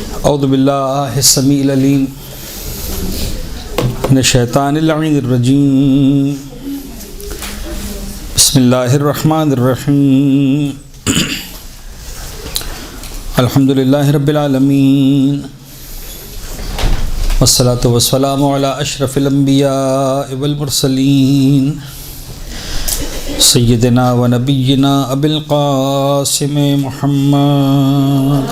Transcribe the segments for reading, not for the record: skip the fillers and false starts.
اعوذ باللہ السمیع العلیم من الشیطان اللعین الرجیم بسم اللہ الرحمن الرحیم الحمد للہ رب العالمین والصلاة والسلام علی اشرف الانبیاء والمرسلین سیدنا و نبینا ابی القاسم محمد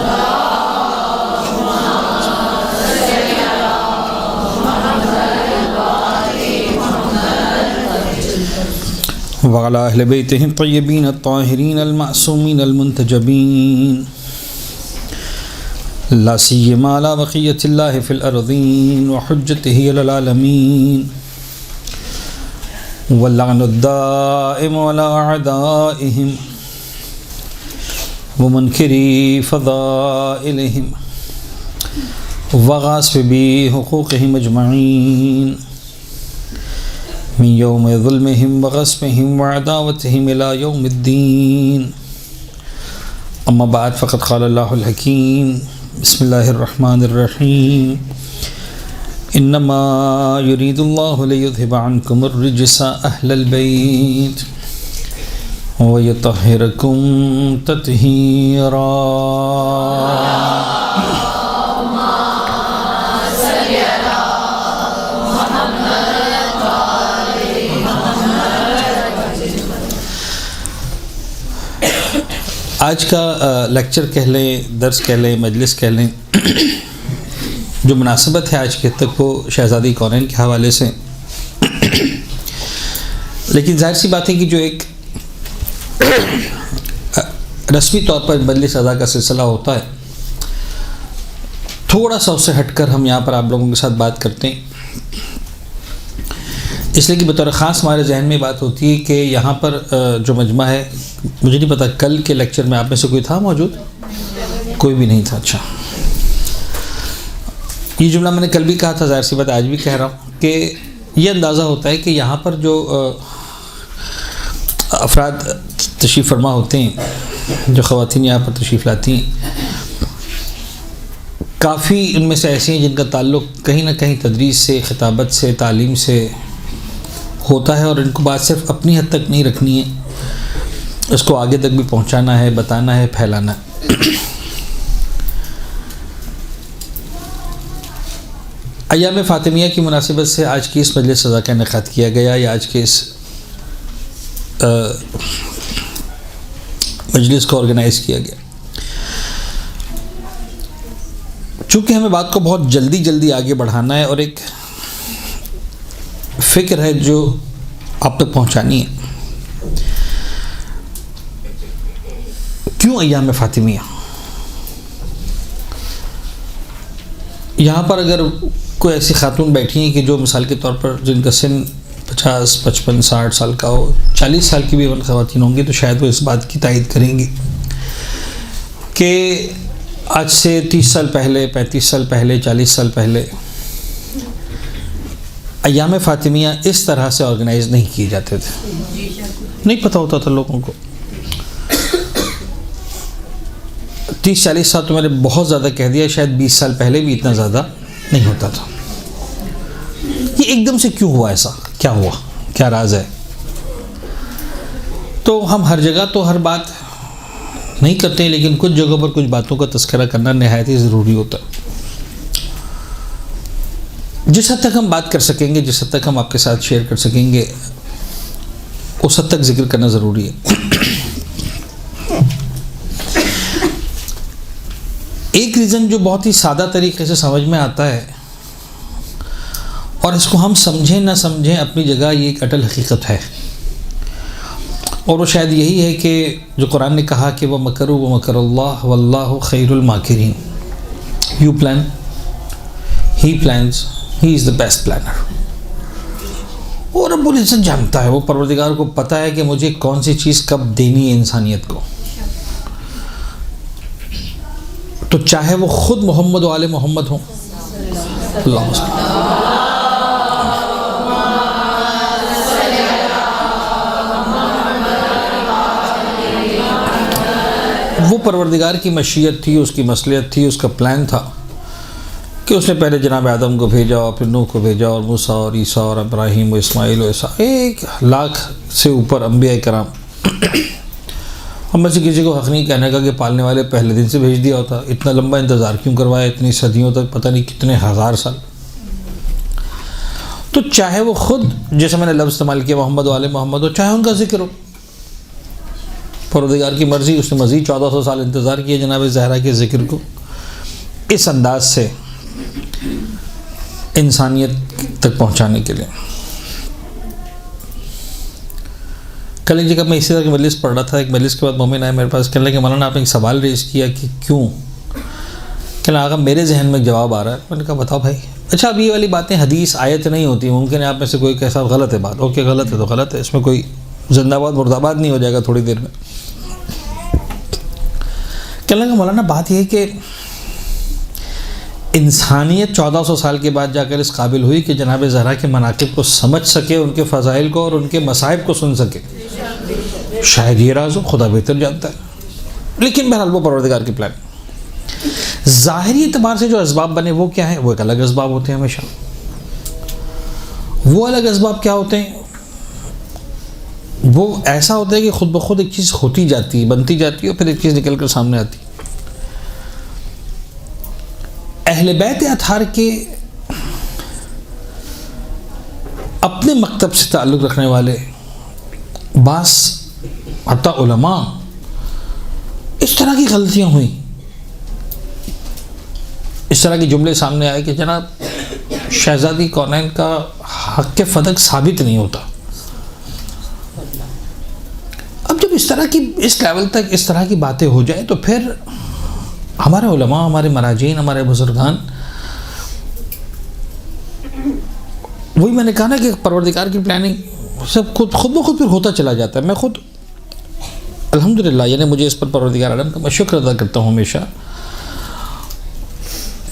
وعلى أهل بيته الطيبين الطاهرين المعصومين المنتجبين لا سيما على بقية الله في الأرضين وحجته على العالمين واللعن الدائم على أعدائهم ومنكري فضائلهم وغاصبي حقوقهم أجمعين من يوم ظلمهم وغصبهم وعداوتهم إلى يوم الدين أما بعد فقد قال الله الحكيم بسم الله الرحمن الرحيم إنما يريد الله ليذهب عنكم الرجس أهل البيت ويطهركم تطهيرا. آج کا لیکچر کہہ لیں، درس کہہ لیں، مجلس کہہ لیں، جو مناسبت ہے آج کے تک وہ شہزادی کونین کے حوالے سے، لیکن ظاہر سی بات ہے کہ جو ایک رسمی طور پر مجلس ادا کا سلسلہ ہوتا ہے، تھوڑا سا اس سے ہٹ کر ہم یہاں پر آپ لوگوں کے ساتھ بات کرتے ہیں، اس لیے کہ بطور خاص ہمارے ذہن میں بات ہوتی ہے کہ یہاں پر جو مجمع ہے، مجھے نہیں پتا کل کے لیکچر میں آپ میں سے کوئی تھا موجود؟ کوئی بھی نہیں تھا. اچھا، یہ جملہ میں نے کل بھی کہا تھا، ظاہر سی بات آج بھی کہہ رہا ہوں کہ یہ اندازہ ہوتا ہے کہ یہاں پر جو افراد تشریف فرما ہوتے ہیں، جو خواتین یہاں پر تشریف لاتی ہیں، کافی ان میں سے ایسی ہیں جن کا تعلق کہیں نہ کہیں تدریس سے، خطابت سے، تعلیم سے ہوتا ہے، اور ان کو بات صرف اپنی حد تک نہیں رکھنی ہے، اس کو آگے تک بھی پہنچانا ہے، بتانا ہے، پھیلانا ہے. ایام فاطمیہ کی مناسبت سے آج کی اس مجلس سزا کا انعقاد کیا گیا، یا آج کے اس مجلس کو آرگنائز کیا گیا. چونکہ ہمیں بات کو بہت جلدی آگے بڑھانا ہے اور ایک فکر ہے جو آپ تک پہنچانی ہے. کیوں ایام فاطمیہ؟ یہاں پر اگر کوئی ایسی خاتون بیٹھی ہیں کہ جو مثال کے طور پر جن کا سن 50، 55، 60 سال کا ہو، 40 سال کی بھی خواتین ہوں گی، تو شاید وہ اس بات کی تائید کریں گی کہ آج سے 30 سال پہلے، 35 سال پہلے، 40 سال پہلے ایام فاطمیہ اس طرح سے آرگنائز نہیں کیے جاتے تھے، نہیں پتہ ہوتا تھا لوگوں کو. 30-40 سال تو میں نے بہت زیادہ کہہ دیا، شاید 20 سال پہلے بھی اتنا زیادہ نہیں ہوتا تھا. یہ ایک دم سے کیوں ہوا ایسا؟ کیا ہوا؟ کیا راز ہے؟ تو ہم ہر جگہ تو ہر بات نہیں کرتے، لیکن کچھ جگہوں پر کچھ باتوں کا تذکرہ کرنا نہایت ہی ضروری ہوتا ہے. جس حد تک ہم بات کر سکیں گے، جس حد تک ہم آپ کے ساتھ شیئر کر سکیں گے، اس حد تک ذکر کرنا ضروری ہے. ایک ریزن جو بہت ہی سادہ طریقے سے سمجھ میں آتا ہے، اور اس کو ہم سمجھیں نہ سمجھیں اپنی جگہ یہ ایک اٹل حقیقت ہے، اور وہ شاید یہی ہے کہ جو قرآن نے کہا کہ وَمَكَرُوا وَمَكَرَ اللَّهُ وَاللَّهُ خَيْرُ الْمَاكِرِينَ. You plan, he plans, he is the best planner. وہ رب العزت جانتا ہے، وہ پروردگار کو پتہ ہے کہ مجھے کون سی چیز کب دینی ہے انسانیت کو. تو چاہے وہ خود محمد و آل محمد ہوں، اللہم صلی وہ پروردگار کی مشیت تھی، اس کی مصلحت تھی، اس کا پلان تھا کہ اس نے پہلے جناب آدم کو بھیجا اور پھر نوح کو بھیجا اور موسیٰ اور عیسیٰ اور ابراہیم و اسماعیل و عیسیٰ، 1,00,000 سے اوپر انبیاء کرام. ہم میں سے کسی کو حق نہیں کہنے کا کہ پالنے والے پہلے دن سے بھیج دیا ہوتا. اتنا لمبا انتظار کیوں کروایا، اتنی صدیوں تک، پتہ نہیں کتنے ہزار سال. تو چاہے وہ خود، جیسے میں نے لفظ استعمال کیا، محمد والے محمد ہو، چاہے ان کا ذکر ہو، پروردگار کی مرضی اس نے مزید 1400 سال انتظار کیا جناب زہرا کے ذکر کو اس انداز سے انسانیت تک پہنچانے کے لیے. کل ایک جگہ میں اسی طرح کی مجلس پڑھ رہا تھا. ایک مجلس کے بعد مومن آئے میرے پاس، کہنے لگے مولانا آپ نے ایک سوال ریز کیا کہ کیوں، کہنے لگا میرے ذہن میں جواب آ رہا ہے. میں نے کہا بتاؤ بھائی. اچھا اب یہ والی باتیں حدیث آیت نہیں ہوتی، ممکن ہے آپ میں سے کوئی کیسا غلط ہے بات، اوکے غلط ہے تو غلط ہے، اس میں کوئی زندہ باد مرد آباد نہیں ہو جائے گا تھوڑی دیر میں. کہنے لگا مولانا بات یہ ہے کہ انسانیت 1400 سال کے بعد جا کر اس قابل ہوئی کہ جناب زہرا کے مناقب کو سمجھ سکے، ان کے فضائل کو اور ان کے مصائب کو سن سکے. شاید یہ راز ہو، خدا بہتر جانتا ہے. لیکن بہرحال وہ پروردگار کی پلان. ظاہری اعتبار سے جو اسباب بنے وہ کیا ہیں؟ وہ ایک الگ اسباب ہوتے ہیں. ہمیشہ وہ الگ اسباب کیا ہوتے ہیں؟ وہ ایسا ہوتا ہے کہ خود بخود ایک چیز ہوتی جاتی ہے، بنتی جاتی ہے، اور پھر ایک چیز نکل کر سامنے آتی ہے. اہل بیت اطہار کے اپنے مکتب سے تعلق رکھنے والے بعض حتیٰ علماء اس طرح کی غلطیاں ہوئیں، اس طرح کے جملے سامنے آئے کہ جناب شہزادی کونین کا حق فدق ثابت نہیں ہوتا. اب جب اس طرح کی اس لیول تک اس طرح کی باتیں ہو جائیں تو پھر ہمارے علماء، ہمارے مراجعین، ہمارے بزرگان، وہی میں نے کہا نا کہ پروردگار کی پلاننگ سب خود بخود پھر ہوتا چلا جاتا ہے. میں خود الحمدللہ، یعنی مجھے اس پر پروردگار عالم کا میں شکر ادا کرتا ہوں. ہمیشہ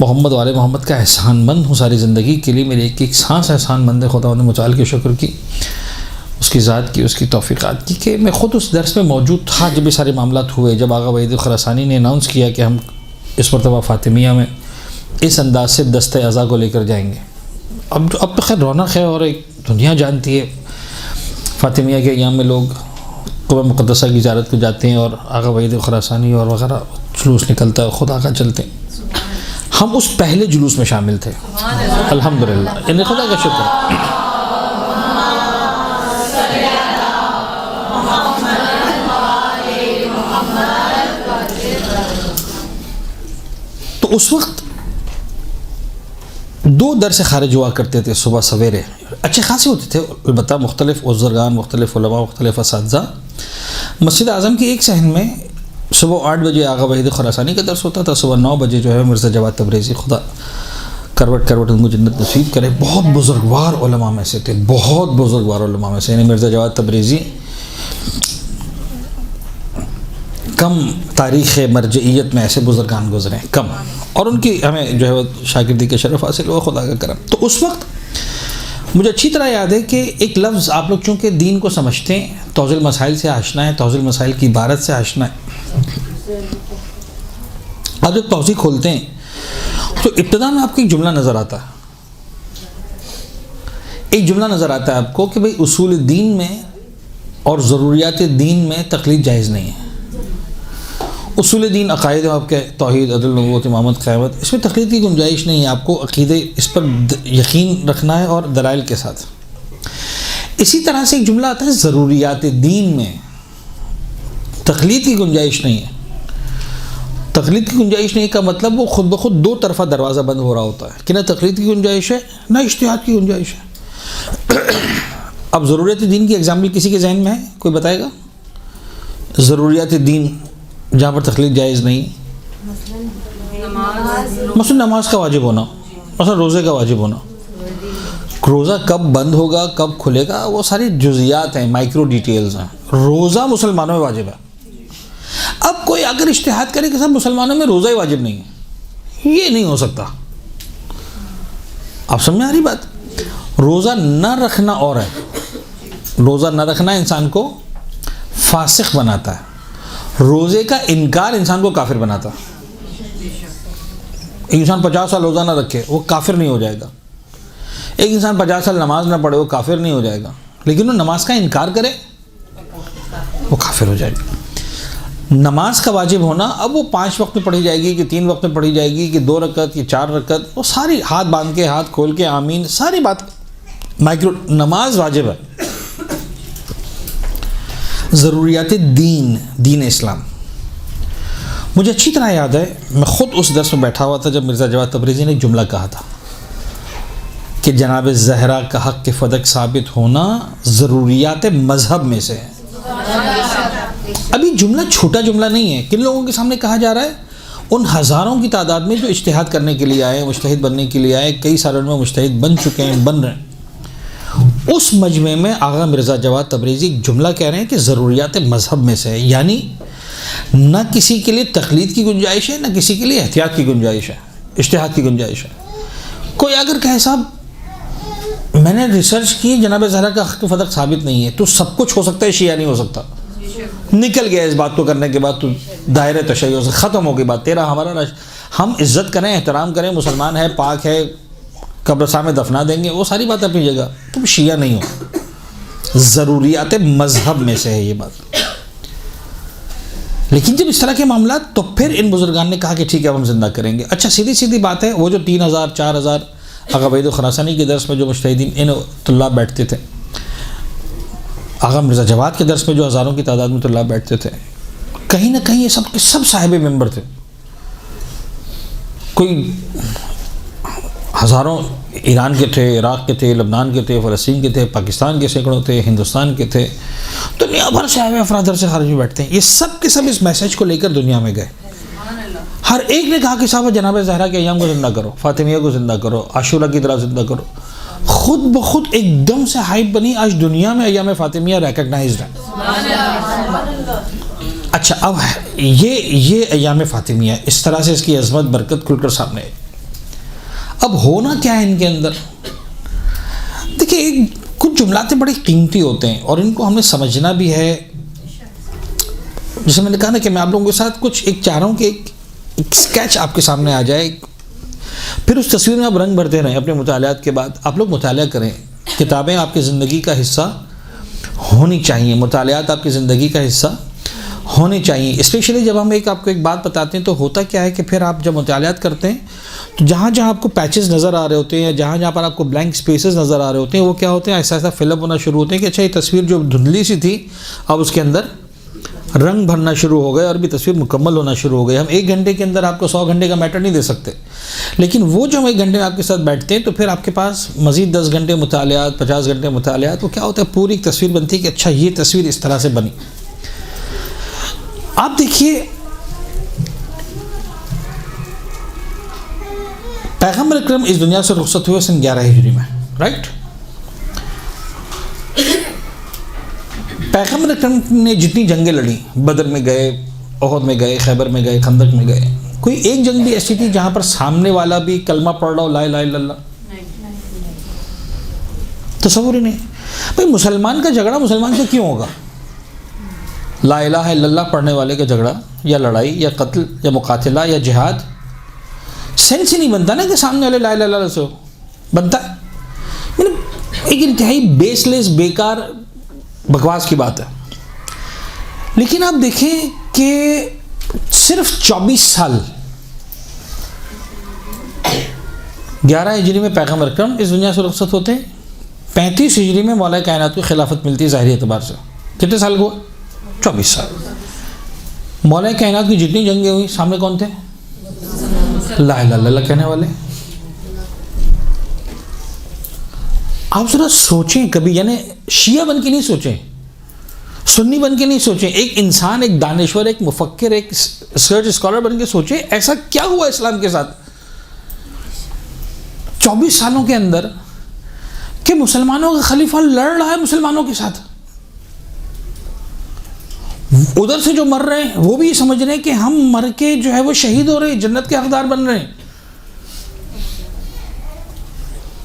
محمد والے محمد کا احسان مند ہوں ساری زندگی کے لیے. میری ایک سانس احسان مند ہے خدا متعال کے شکر کی، اس کی ذات کی، اس کی توفیقات کی، کہ میں خود اس درس میں موجود تھا جب یہ سارے معاملات ہوئے، جب آغا وحید خراسانی نے اناؤنس کیا کہ ہم اس مرتبہ فاطمیہ میں اس انداز سے دستہ اعضاء کو لے کر جائیں گے. اب تو خیر رونق ہے اور ایک دنیا جانتی ہے فاطمیہ کے ایام میں لوگ قبہ مقدسہ کی زیارت کو جاتے ہیں اور آغا وحید خراسانی اور وغیرہ جلوس نکلتا ہے، خود آقا چلتے ہیں. ہم اس پہلے جلوس میں شامل تھے الحمدللہ، یعنی خدا کا شکر. تو اس وقت 2 درس خارج ہوا کرتے تھے صبح سویرے، اچھے خاصے ہوتے تھے البتہ. مختلف بزرگان، مختلف علماء، مختلف اساتذہ. مسجد اعظم کی ایک صحن میں صبح 8 بجے آغا وحید خراسانی کا درس ہوتا تھا، صبح 9 بجے جو ہے مرزا جواد تبریزی، خدا کروٹ ان کو جنت نصیب کرے، بہت بزرگوار علماء میں سے تھے، بہت بزرگوار علماء میں سے. یعنی مرزا جواد تبریزی کم تاریخ مرجعیت میں ایسے بزرگان گزرے ہیں، کم، اور ان کی ہمیں جو ہے شاگردی کے شرف حاصل ہوا، خدا کا کرم. تو اس وقت مجھے اچھی طرح یاد ہے کہ ایک لفظ آپ لوگ چونکہ دین کو سمجھتے ہیں، توضیح المسائل سے آشنا ہے، توضیح المسائل کی عبارت سے آشنا ہے. آپ جب توضیح کھولتے ہیں تو ابتدا میں آپ کو ایک جملہ نظر آتا ہے، آپ کو کہ بھئی اصول دین میں اور ضروریات دین میں تقلید جائز نہیں ہے. اصول دین عقائد آپ کے توحید، عدل، نبوت، امامت، قیامت، اس میں تقلید کی گنجائش نہیں ہے. آپ کو عقیدے اس پر یقین رکھنا ہے اور دلائل کے ساتھ. اسی طرح سے ایک جملہ آتا ہے ضروریات دین میں تقلید کی گنجائش نہیں ہے. تقلید کی گنجائش نہیں کا مطلب وہ خود بخود 2 طرفہ دروازہ بند ہو رہا ہوتا ہے کہ نہ تقلید کی گنجائش ہے نہ اجتہاد کی گنجائش ہے. اب ضروریات دین کی ایگزامپل کسی کے ذہن میں ہے؟ کوئی بتائے گا؟ ضروریات دین جہاں پر تقلید جائز نہیں، مثلا نماز کا واجب ہونا، مثلا روزے کا واجب ہونا. روزہ کب بند ہوگا، کب کھلے گا، وہ ساری جزیات ہیں، مائکرو ڈیٹیلز ہیں. روزہ مسلمانوں میں واجب ہے. اب کوئی اگر اجتہاد کرے کہ سب مسلمانوں میں روزہ ہی واجب نہیں ہے، یہ نہیں ہو سکتا. آپ سمجھ میں آ رہی بات؟ روزہ نہ رکھنا اور ہے، روزہ نہ رکھنا انسان کو فاسق بناتا ہے، روزے کا انکار انسان کو کافر بناتا ہے. ایک انسان 50 سال روزہ نہ رکھے وہ کافر نہیں ہو جائے گا، ایک انسان 50 سال نماز نہ پڑھے وہ کافر نہیں ہو جائے گا، لیکن وہ نماز کا انکار کرے وہ کافر ہو جائے گا۔ نماز کا واجب ہونا اب وہ 5 وقت میں پڑھی جائے گی کہ 3 وقت میں پڑھی جائے گی کہ 2 رکعت کہ 4 رکعت، وہ ساری ہاتھ باندھ کے ہاتھ کھول کے آمین ساری بات مائکرو، نماز واجب ہے۔ ضروریات دین اسلام، مجھے اچھی طرح یاد ہے، میں خود اس درس میں بیٹھا ہوا تھا جب مرزا جواد تبریزی نے ایک جملہ کہا تھا کہ جناب زہرا کا حق کے فدق ثابت ہونا ضروریات مذہب میں سے ہے۔ ابھی جملہ چھوٹا جملہ نہیں ہے، کن لوگوں کے سامنے کہا جا رہا ہے؟ ان ہزاروں کی تعداد میں جو اجتہاد کرنے کے لیے آئے، مجتہد بننے کے لیے آئے، کئی سالوں میں مجتہد بن چکے ہیں، بن رہے ہیں۔ اس مجمع میں آغا مرزا جواد تبریزی ایک جملہ کہہ رہے ہیں کہ ضروریات مذہب میں سے ہے، یعنی نہ کسی کے لیے تقلید کی گنجائش ہے، نہ کسی کے لیے احتیاط کی گنجائش ہے، اجتہاد کی گنجائش ہے۔ کوئی اگر کہے صاحب میں نے ریسرچ کی جناب زہرا کا حق فدق ثابت نہیں ہے، تو سب کچھ ہو سکتا ہے، شیعہ نہیں ہو سکتا، نکل گیا اس بات کو کرنے کے بعد تو دائرہ تشیع سے ختم ہو گئی بات، تیرا ہمارا ہم عزت کریں، احترام کریں، مسلمان ہے، پاک ہے، قبرستان میں دفنا دیں گے، وہ ساری بات اپنی جگہ، تم شیعہ نہیں ہو۔ ضروریات مذہب میں سے ہے یہ بات۔ لیکن جب اس طرح کے معاملات، تو پھر ان بزرگان نے کہا کہ ٹھیک ہے ہم زندہ کریں گے۔ اچھا سیدھی بات ہے، وہ جو 3000 4000 آغا وحید الخراسانی کے درس میں جو مجتہدین ان طلاب بیٹھتے تھے، آغا مرزا جواد کے درس میں جو ہزاروں کی تعداد میں طلاب بیٹھتے تھے، کہیں نہ کہیں یہ سب کے سب صاحب ممبر تھے۔ کوئی ہزاروں ایران کے تھے، عراق کے تھے، لبنان کے تھے، فلسطین کے تھے، پاکستان کے سینکڑوں تھے، ہندوستان کے تھے، دنیا بھر سے آئے ہوئے افراد در سے خارج میں بیٹھتے ہیں۔ یہ سب کے سب اس میسج کو لے کر دنیا میں گئے۔ ہر ایک نے کہا کہ صاحب جناب زہرا کے ایام کو زندہ کرو، فاطمیہ کو زندہ کرو، عاشورہ کی طرح زندہ کرو۔ خود بخود ایک دم سے ہائپ بنی، آج دنیا میں ایام فاطمیہ ریکگنائزڈ ہے۔ اچھا اب یہ ایام فاطمیہ اس طرح سے اس کی عظمت برکت کھل کر سامنے ہے۔ اب ہونا کیا ہے ان کے اندر؟ دیکھیے کچھ جملات بڑے قیمتی ہوتے ہیں اور ان کو ہمیں سمجھنا بھی ہے۔ جیسے میں نے کہا نا کہ میں آپ لوگوں کے ساتھ کچھ ایک چاہ رہا ہوں کہ ایک اسکیچ آپ کے سامنے آ جائے، پھر اس تصویر میں آپ رنگ بھرتے رہیں۔ اپنے مطالعات کے بعد آپ لوگ مطالعہ کریں، کتابیں آپ کی زندگی کا حصہ ہونی چاہیے، مطالعات آپ کی زندگی کا حصہ ہونے چاہیے۔ اسپیشلی جب ہم آپ کو ایک بات بتاتے ہیں تو ہوتا کیا ہے کہ پھر آپ جب مطالعات کرتے ہیں تو جہاں جہاں آپ کو پیچز نظر آ رہے ہوتے ہیں، جہاں جہاں پر آپ کو بلینک سپیسز نظر آ رہے ہوتے ہیں، وہ کیا ہوتے ہیں؟ ایسا فل اپ ہونا شروع ہوتے ہیں کہ اچھا یہ تصویر جو دھندلی سی تھی اب اس کے اندر رنگ بھرنا شروع ہو گئے اور بھی تصویر مکمل ہونا شروع ہو گئی۔ ہم 1 گھنٹے کے اندر آپ کو 100 گھنٹے کا میٹر نہیں دے سکتے، لیکن وہ جو ہم 1 گھنٹے میں آپ کے ساتھ بیٹھتے ہیں تو پھر آپ کے پاس مزید 10 گھنٹے مطالعات، 50 گھنٹے مطالعات، وہ کیا ہوتا ہے پوری ایک تصویر بنتی ہے کہ اچھا یہ تصویر اس طرح سے بنی۔ آپ دیکھیے پیغمبر اکرم اس دنیا سے رخصت ہوئے سن 11 ہجری میں، رائٹ؟ پیغمبر اکرم نے جتنی جنگیں لڑی، بدر میں گئے، احد میں گئے، خیبر میں گئے، خندق میں گئے، کوئی ایک جنگ بھی ایسی تھی جہاں پر سامنے والا بھی کلمہ پڑھ رہا ہو لا الہ الا اللہ؟ تصور ہی نہیں۔ بھائی مسلمان کا جھگڑا مسلمان سے کیوں ہوگا؟ لا الہ الا اللہ پڑھنے والے کا جھگڑا یا لڑائی یا قتل یا مقاتلہ یا جہاد، سینس ہی نہیں بنتا نا کہ سامنے والے لا الہ الا اللہ سے بنتا ہے۔ ایک انتہائی بیس لیس بیکار بکواس کی بات ہے۔ لیکن آپ دیکھیں کہ صرف 24 سال 11 ہجری میں پیغمبر اکرم اس دنیا سے رخصت ہوتے ہیں، 35 ہجری میں مولا کائنات کو خلافت ملتی ہے ظاہری اعتبار سے۔ کتنے سال کو؟ 24 سال۔ مولا کائنات کی جتنی جنگیں ہوئی سامنے کون تھے؟ لا الہ الا اللہ کہنے والے۔ آپ ذرا سوچیں کبھی، یعنی شیعہ بن کے نہیں سوچیں، سنی بن کے نہیں سوچیں، ایک انسان، ایک دانشور، ایک مفکر، ایک ریسرچ اسکالر بن کے سوچیں ایسا کیا ہوا اسلام کے ساتھ 24 سالوں کے اندر کہ مسلمانوں کا خلیفہ لڑ رہا ہے مسلمانوں کے ساتھ۔ ادھر سے جو مر رہے ہیں وہ بھی یہ سمجھ رہے ہیں کہ ہم مر کے جو ہے وہ شہید ہو رہے ہیں، جنت کے حقدار بن رہے ہیں۔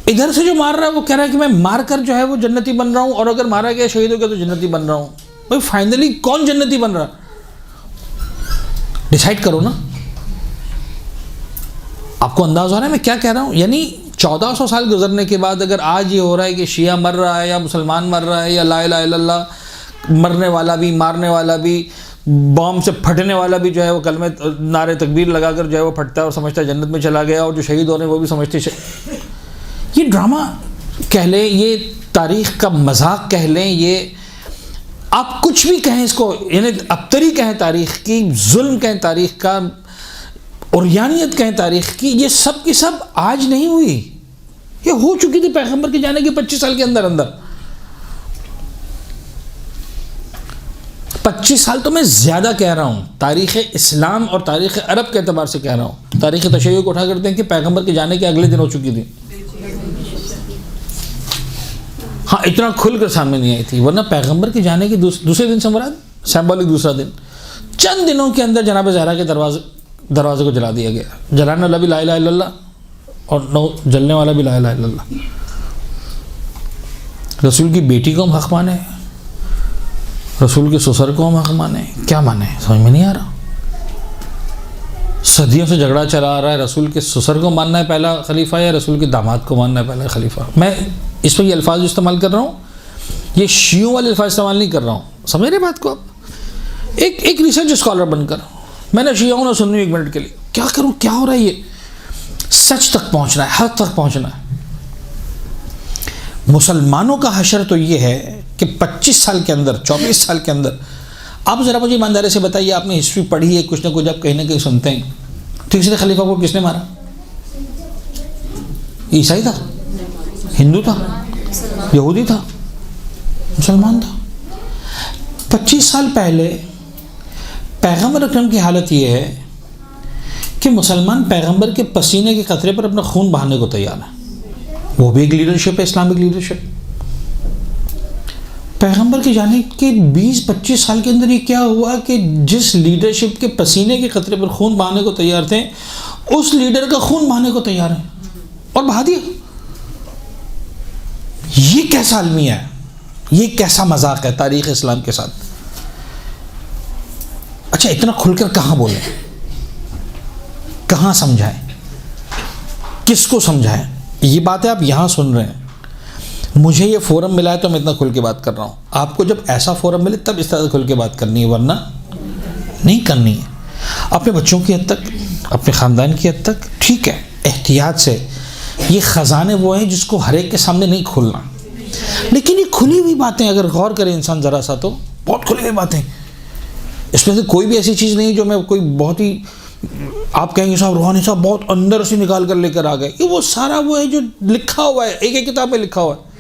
ادھر سے جو مار رہا ہے وہ کہہ رہا ہے کہ میں مار کر جو ہے وہ جنتی بن رہا ہوں، اور اگر مارا گیا شہید ہو گیا تو جنتی بن رہا ہوں۔ بھائی فائنلی کون جنتی بن رہا؟ ڈیسائیڈ کرو نا۔ آپ کو انداز ہو رہا ہے میں کیا کہہ رہا ہوں؟ یعنی 1400 سال گزرنے کے بعد اگر آج یہ ہو رہا ہے کہ شیعہ مر رہا ہے یا مسلمان مر رہا ہے یا لا الہ الا اللہ مرنے والا بھی مارنے والا بھی بام سے پھٹنے والا بھی جو ہے وہ کلمہ نعرے تکبیر لگا کر جو ہے وہ پھٹتا ہے اور سمجھتا ہے جنت میں چلا گیا، اور جو شہید ہو رہے ہیں وہ بھی سمجھتے یہ ڈرامہ کہہ لیں، یہ تاریخ کا مذاق کہہ لیں، یہ آپ کچھ بھی کہیں اس کو، یعنی ابتری کہیں تاریخ کی، ظلم کہیں تاریخ کا، اوریانیت کہیں تاریخ کی، یہ سب کی سب آج نہیں ہوئی، یہ ہو چکی تھی پیغمبر کے جانے کے 25 سال کے اندر اندر۔ 25 سال تو میں زیادہ کہہ رہا ہوں، تاریخ اسلام اور تاریخ عرب کے اعتبار سے کہہ رہا ہوں، تاریخ تشیع کو اٹھا کرتے ہیں کہ پیغمبر کے جانے کے اگلے دن ہو چکی تھی، ہاں اتنا کھل کر سامنے نہیں آئی تھی، ورنہ پیغمبر کے جانے کے دوسرے دن سے مراد سمبولک دوسرا دن، چند دنوں کے اندر جناب زہرا کے دروازے کو جلا دیا گیا، جلانے والا بھی لا الہ الا اللہ اور جلنے والا بھی لا الہ الا اللہ۔ رسول کی بیٹی کو ہم حق مانے، رسول کے سسر کو ہم حق مانے، کیا مانے سمجھ میں نہیں آ رہا۔ صدیوں سے جھگڑا چلا آ رہا ہے، رسول کے سسر کو ماننا ہے پہلا خلیفہ یا رسول کے داماد کو ماننا ہے پہلا خلیفہ۔ میں اس پہ یہ الفاظ استعمال کر رہا ہوں، یہ شیعوں والے الفاظ استعمال نہیں کر رہا ہوں، سمجھ رہے بات کو آپ؟ ایک ریسرچ اسکالر بن کر میں نے شیعوں نہ سننی 1 منٹ کے لیے، کیا کروں، کیا ہو رہا ہے، یہ سچ تک پہنچنا ہے، حق تک پہنچنا ہے۔ مسلمانوں کا حشر تو یہ ہے کہ 25 سال کے اندر 24 سال کے اندر، آپ ذرا مجھے ایمانداری سے بتائیے، آپ نے ہسٹری پڑھی ہے کچھ نہ کچھ، آپ کہیں نہ کہیں سنتے ہیں، تیسرے خلیفہ کو کس نے مارا؟ عیسائی تھا، ہندو تھا، یہودی تھا، مسلمان تھا؟ 25 سال پہلے پیغمبر اکرم کی حالت یہ ہے کہ مسلمان پیغمبر کے پسینے کے قطرے پر اپنا خون بہانے کو تیار ہے، وہ بھی ایک لیڈرشپ ہے، اسلامک لیڈرشپ۔ پیغمبر کے جانے کے 20-25 سال کے اندر یہ کیا ہوا کہ جس لیڈرشپ کے پسینے کے قطرے پر خون بہانے کو تیار تھے، اس لیڈر کا خون بہانے کو تیار ہے اور بہا دیا۔ یہ کیسا المیہ ہے، یہ کیسا مذاق ہے تاریخ اسلام کے ساتھ؟ اچھا اتنا کھل کر کہاں بولیں، کہاں سمجھائیں، کس کو سمجھائیں؟ یہ باتیں آپ یہاں سن رہے ہیں، مجھے یہ فورم ملا ہے تو میں اتنا کھل کے بات کر رہا ہوں، آپ کو جب ایسا فورم ملے تب اس طرح کھل کے بات کرنی ہے، ورنہ نہیں کرنی ہے۔ اپنے بچوں کی حد تک، اپنے خاندان کی حد تک ٹھیک ہے، احتیاط سے، یہ خزانے وہ ہیں جس کو ہر ایک کے سامنے نہیں کھولنا، لیکن یہ کھلی ہوئی باتیں اگر غور کرے انسان ذرا سا تو بہت کھلی ہوئی باتیں، اس میں سے کوئی بھی ایسی چیز نہیں جو میں کوئی بہت ہی آپ کہیں گے صاحب روحانی صاحب بہت اندر سے نکال کر لے کر آ گئے، یہ وہ سارا وہ ہے جو لکھا ہوا ہے، ایک ایک کتاب میں لکھا ہوا ہے،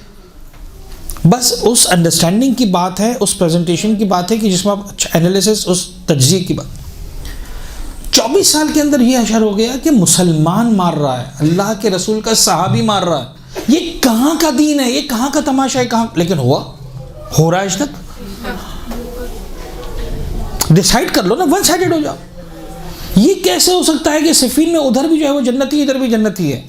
بس اس انڈرسٹینڈنگ کی بات ہے، اس پریزنٹیشن کی بات ہے کہ جس میں آپ اچھا انالیسس، اس تجزیے کی بات۔ 24 سال کے اندر یہ اشر ہو گیا کہ مسلمان مار رہا ہے، اللہ کے رسول کا صحابی مار رہا ہے، یہ کہاں کا دین ہے، یہ کہاں کا تماشا ہے، کہاں؟ لیکن ہو رہا ہے آج تک۔ ڈیسائیڈ کر لو نا، ون سائیڈڈ ہو جاؤ۔ یہ کیسے ہو سکتا ہے کہ صفین میں ادھر بھی جو ہے وہ جنتی، ادھر بھی جنتی ہے؟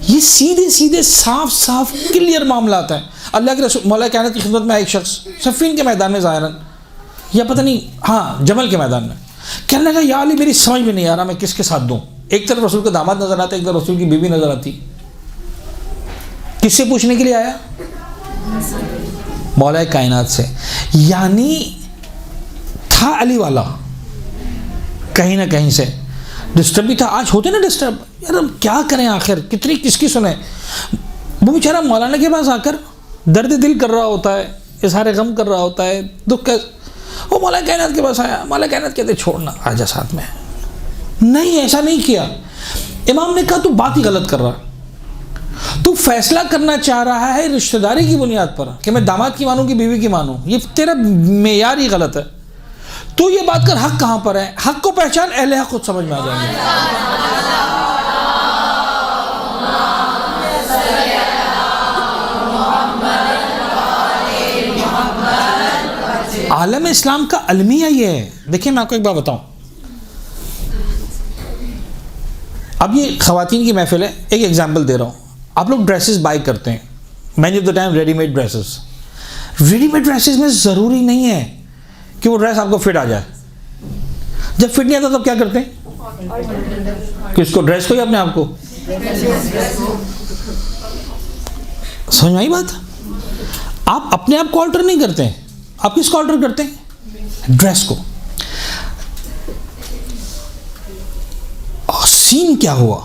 یہ سیدھے سیدھے صاف صاف کلیئر معاملات ہیں۔ اللہ کے رسول مولا کائنات کی خدمت میں ایک شخص صفین کے میدان میں ظاہراً یا پتہ نہیں ہاں جمل کے میدان میں کہنے لگا یا علی میری سمجھ میں نہیں آ رہا میں کس کے ساتھ دوں، ایک طرف رسول کا داماد نظر آتا ہے، ایک طرف رسول کی بیوی نظر آتی، کس سے پوچھنے کے لیے آیا؟ مولا کائنات سے، یعنی تھا علی والا کہیں نہ کہیں سے، ڈسٹرب بھی تھا۔ آج ہوتے نا ڈسٹرب، یار ہم کیا کریں، آخر کتنی کس کی سنیں؟ وہ بیچارہ مولانا کے پاس آ کر درد دل کر رہا ہوتا ہے، اظہار غم کر رہا ہوتا ہے، دکھ کا، وہ مولا کائنات کے پاس آیا، مولا کائنات کہتے چھوڑنا آجا ساتھ میں، نہیں ایسا نہیں کیا۔ امام نے کہا تو بات ہی غلط کر رہا، تو فیصلہ کرنا چاہ رہا ہے رشتہ داری کی بنیاد پر کہ میں داماد کی مانوں کہ بیوی کی مانوں، یہ تیرا معیار ہی غلط ہے۔ تو یہ بات کر حق کہاں پر ہے، حق کو پہچان، اہل حق خود سمجھ میں آ جائیں گے۔ عالم اسلام کا المیہ یہ ہے۔ دیکھیں میں آپ کو ایک بات بتاؤں، اب یہ خواتین کی محفل ہے، ایک ایگزامپل دے رہا ہوں، آپ لوگ ڈریسز بائی کرتے ہیں، many of the time ready made dresses, ready made dresses میں ضروری نہیں ہے کہ وہ ڈریس آپ کو فٹ آ جائے، جب فٹ نہیں آتا تب کیا کرتے ہیں؟ کس کو؟ ڈریس کو یا اپنے آپ کو؟ سمجھ میں آئی بات؟ آپ اپنے آپ کو آلٹر نہیں کرتے ہیں، آپ کس کو آلٹر کرتے ہیں؟ ڈریس کو۔ سین کیا ہوا؟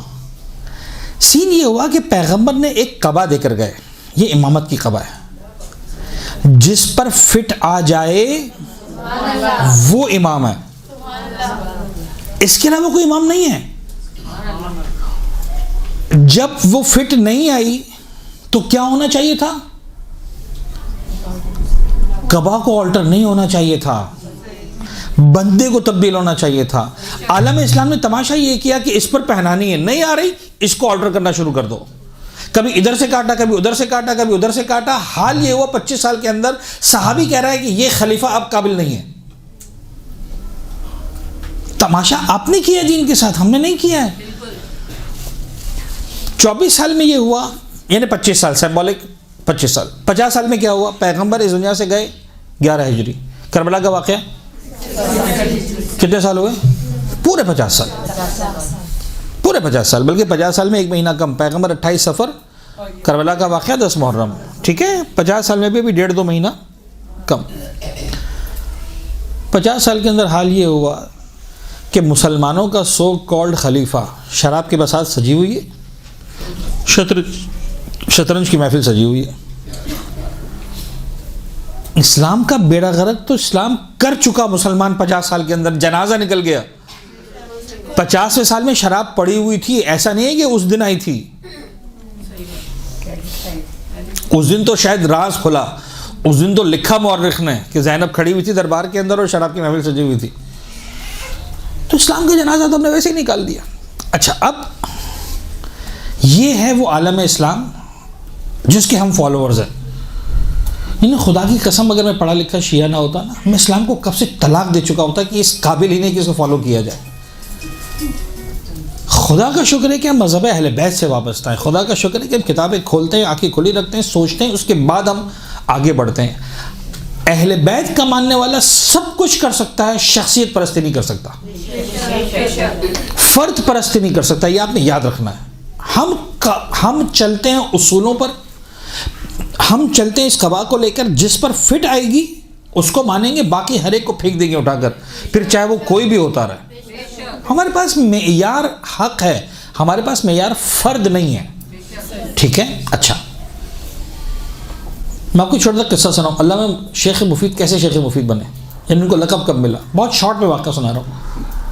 سین یہ ہوا کہ پیغمبر نے ایک قبا دے کر گئے، یہ امامت کی قبا ہے، جس پر فٹ آ جائے وہ امام ہے، اس کے علاوہ کوئی امام نہیں ہے۔ جب وہ فٹ نہیں آئی تو کیا ہونا چاہیے تھا؟ قبا کو آلٹر نہیں ہونا چاہیے تھا، بندے کو تبدیل ہونا چاہیے تھا۔ عالم اسلام نے تماشا یہ کیا کہ اس پر پہنانی ہے، نہیں آ رہی، اس کو آلٹر کرنا شروع کر دو۔ کبھی ادھر سے کاٹا، کبھی ادھر سے کاٹا، کبھی ادھر سے کاٹا۔ حال یہ ہوا 25 سال کے اندر صحابی کہہ رہا ہے کہ یہ خلیفہ اب قابل نہیں ہے۔ تماشا آپ نے کیا دین کے ساتھ، ہم نے نہیں کیا ہے۔ 24 سال میں یہ ہوا، یعنی 25 سال سمبولک 25 سال۔ 50 سال میں کیا ہوا؟ پیغمبر اس دنیا سے گئے 11 ہجری۔ کربلا کا واقعہ کتنے سال ہوئے؟ پورے 50 سال، پورے 50 سال، بلکہ 50 سال میں 1 مہینہ کم۔ پیغمبر 28 صفر، کربلا کا واقعہ 10 محرم، ٹھیک ہے؟ 50 سال میں بھی 1.5-2 مہینہ کم۔ 50 سال کے اندر حال یہ ہوا کہ مسلمانوں کا سو کالڈ خلیفہ شراب کے بساط سجی ہوئی ہے، شطرنج کی محفل سجی ہوئی ہے۔ اسلام کا بیڑا غرق تو اسلام کر چکا مسلمان 50 سال کے اندر، جنازہ نکل گیا۔ 50ویں سال میں شراب پڑی ہوئی تھی، ایسا نہیں ہے کہ اس دن آئی تھی، اس دن تو شاید راز کھلا، اس دن تو لکھا مورخ نے کہ زینب کھڑی ہوئی تھی دربار کے اندر اور شراب کی محفل سجی ہوئی تھی۔ تو اسلام کا جنازہ تو ہم نے ویسے ہی نکال دیا۔ اچھا، اب یہ ہے وہ عالم اسلام جس کے ہم فالوورز ہیں۔ یعنی خدا کی قسم اگر میں پڑھا لکھا شیعہ نہ ہوتا نا، میں اسلام کو کب سے طلاق دے چکا ہوتا کہ اس قابل ہی نہیں کہ اس کو فالو کیا جائے۔ خدا کا شکر ہے کہ ہم مذہب اہل بیت سے وابستہ ہیں، خدا کا شکر ہے کہ ہم کتابیں کھولتے ہیں، آنکھیں کھلی رکھتے ہیں، سوچتے ہیں، اس کے بعد ہم آگے بڑھتے ہیں۔ اہل بیت کا ماننے والا سب کچھ کر سکتا ہے، شخصیت پرستی نہیں کر سکتا، فرد پرستی نہیں کر سکتا، یہ آپ نے یاد رکھنا ہے۔ ہم چلتے ہیں اصولوں پر، ہم چلتے ہیں اس قبا کو لے کر، جس پر فٹ آئے گی اس کو مانیں گے، باقی ہر ایک کو پھینک دیں گے اٹھا کر، پھر چاہے وہ کوئی بھی ہوتا رہے۔ ہمارے پاس معیار حق ہے، ہمارے پاس معیار فرد نہیں ہے، ٹھیک ہے؟ اچھا، میں آپ کو چھوٹا سا قصہ سناؤں۔ علامہ شیخ مفید کیسے شیخ مفید بنے، یعنی ان کو لقب کب ملا؟ بہت شارٹ میں واقعہ سنا رہا ہوں۔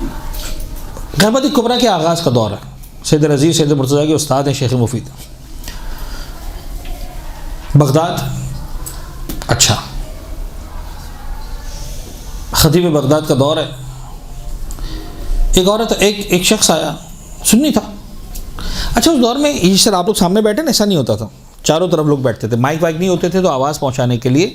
غیبت کبریٰ کے آغاز کا دور ہے، سید رضی سید مرتضیٰ کے استاد ہیں شیخ مفید، بغداد۔ اچھا، خطیب بغداد کا دور ہے۔ ایک شخص آیا، سنی تھا۔ اچھا، اس دور میں اس طرح آپ لوگ سامنے بیٹھے نا، ایسا نہیں ہوتا تھا، چاروں طرف لوگ بیٹھتے تھے، مائک وائک نہیں ہوتے تھے، تو آواز پہنچانے کے لیے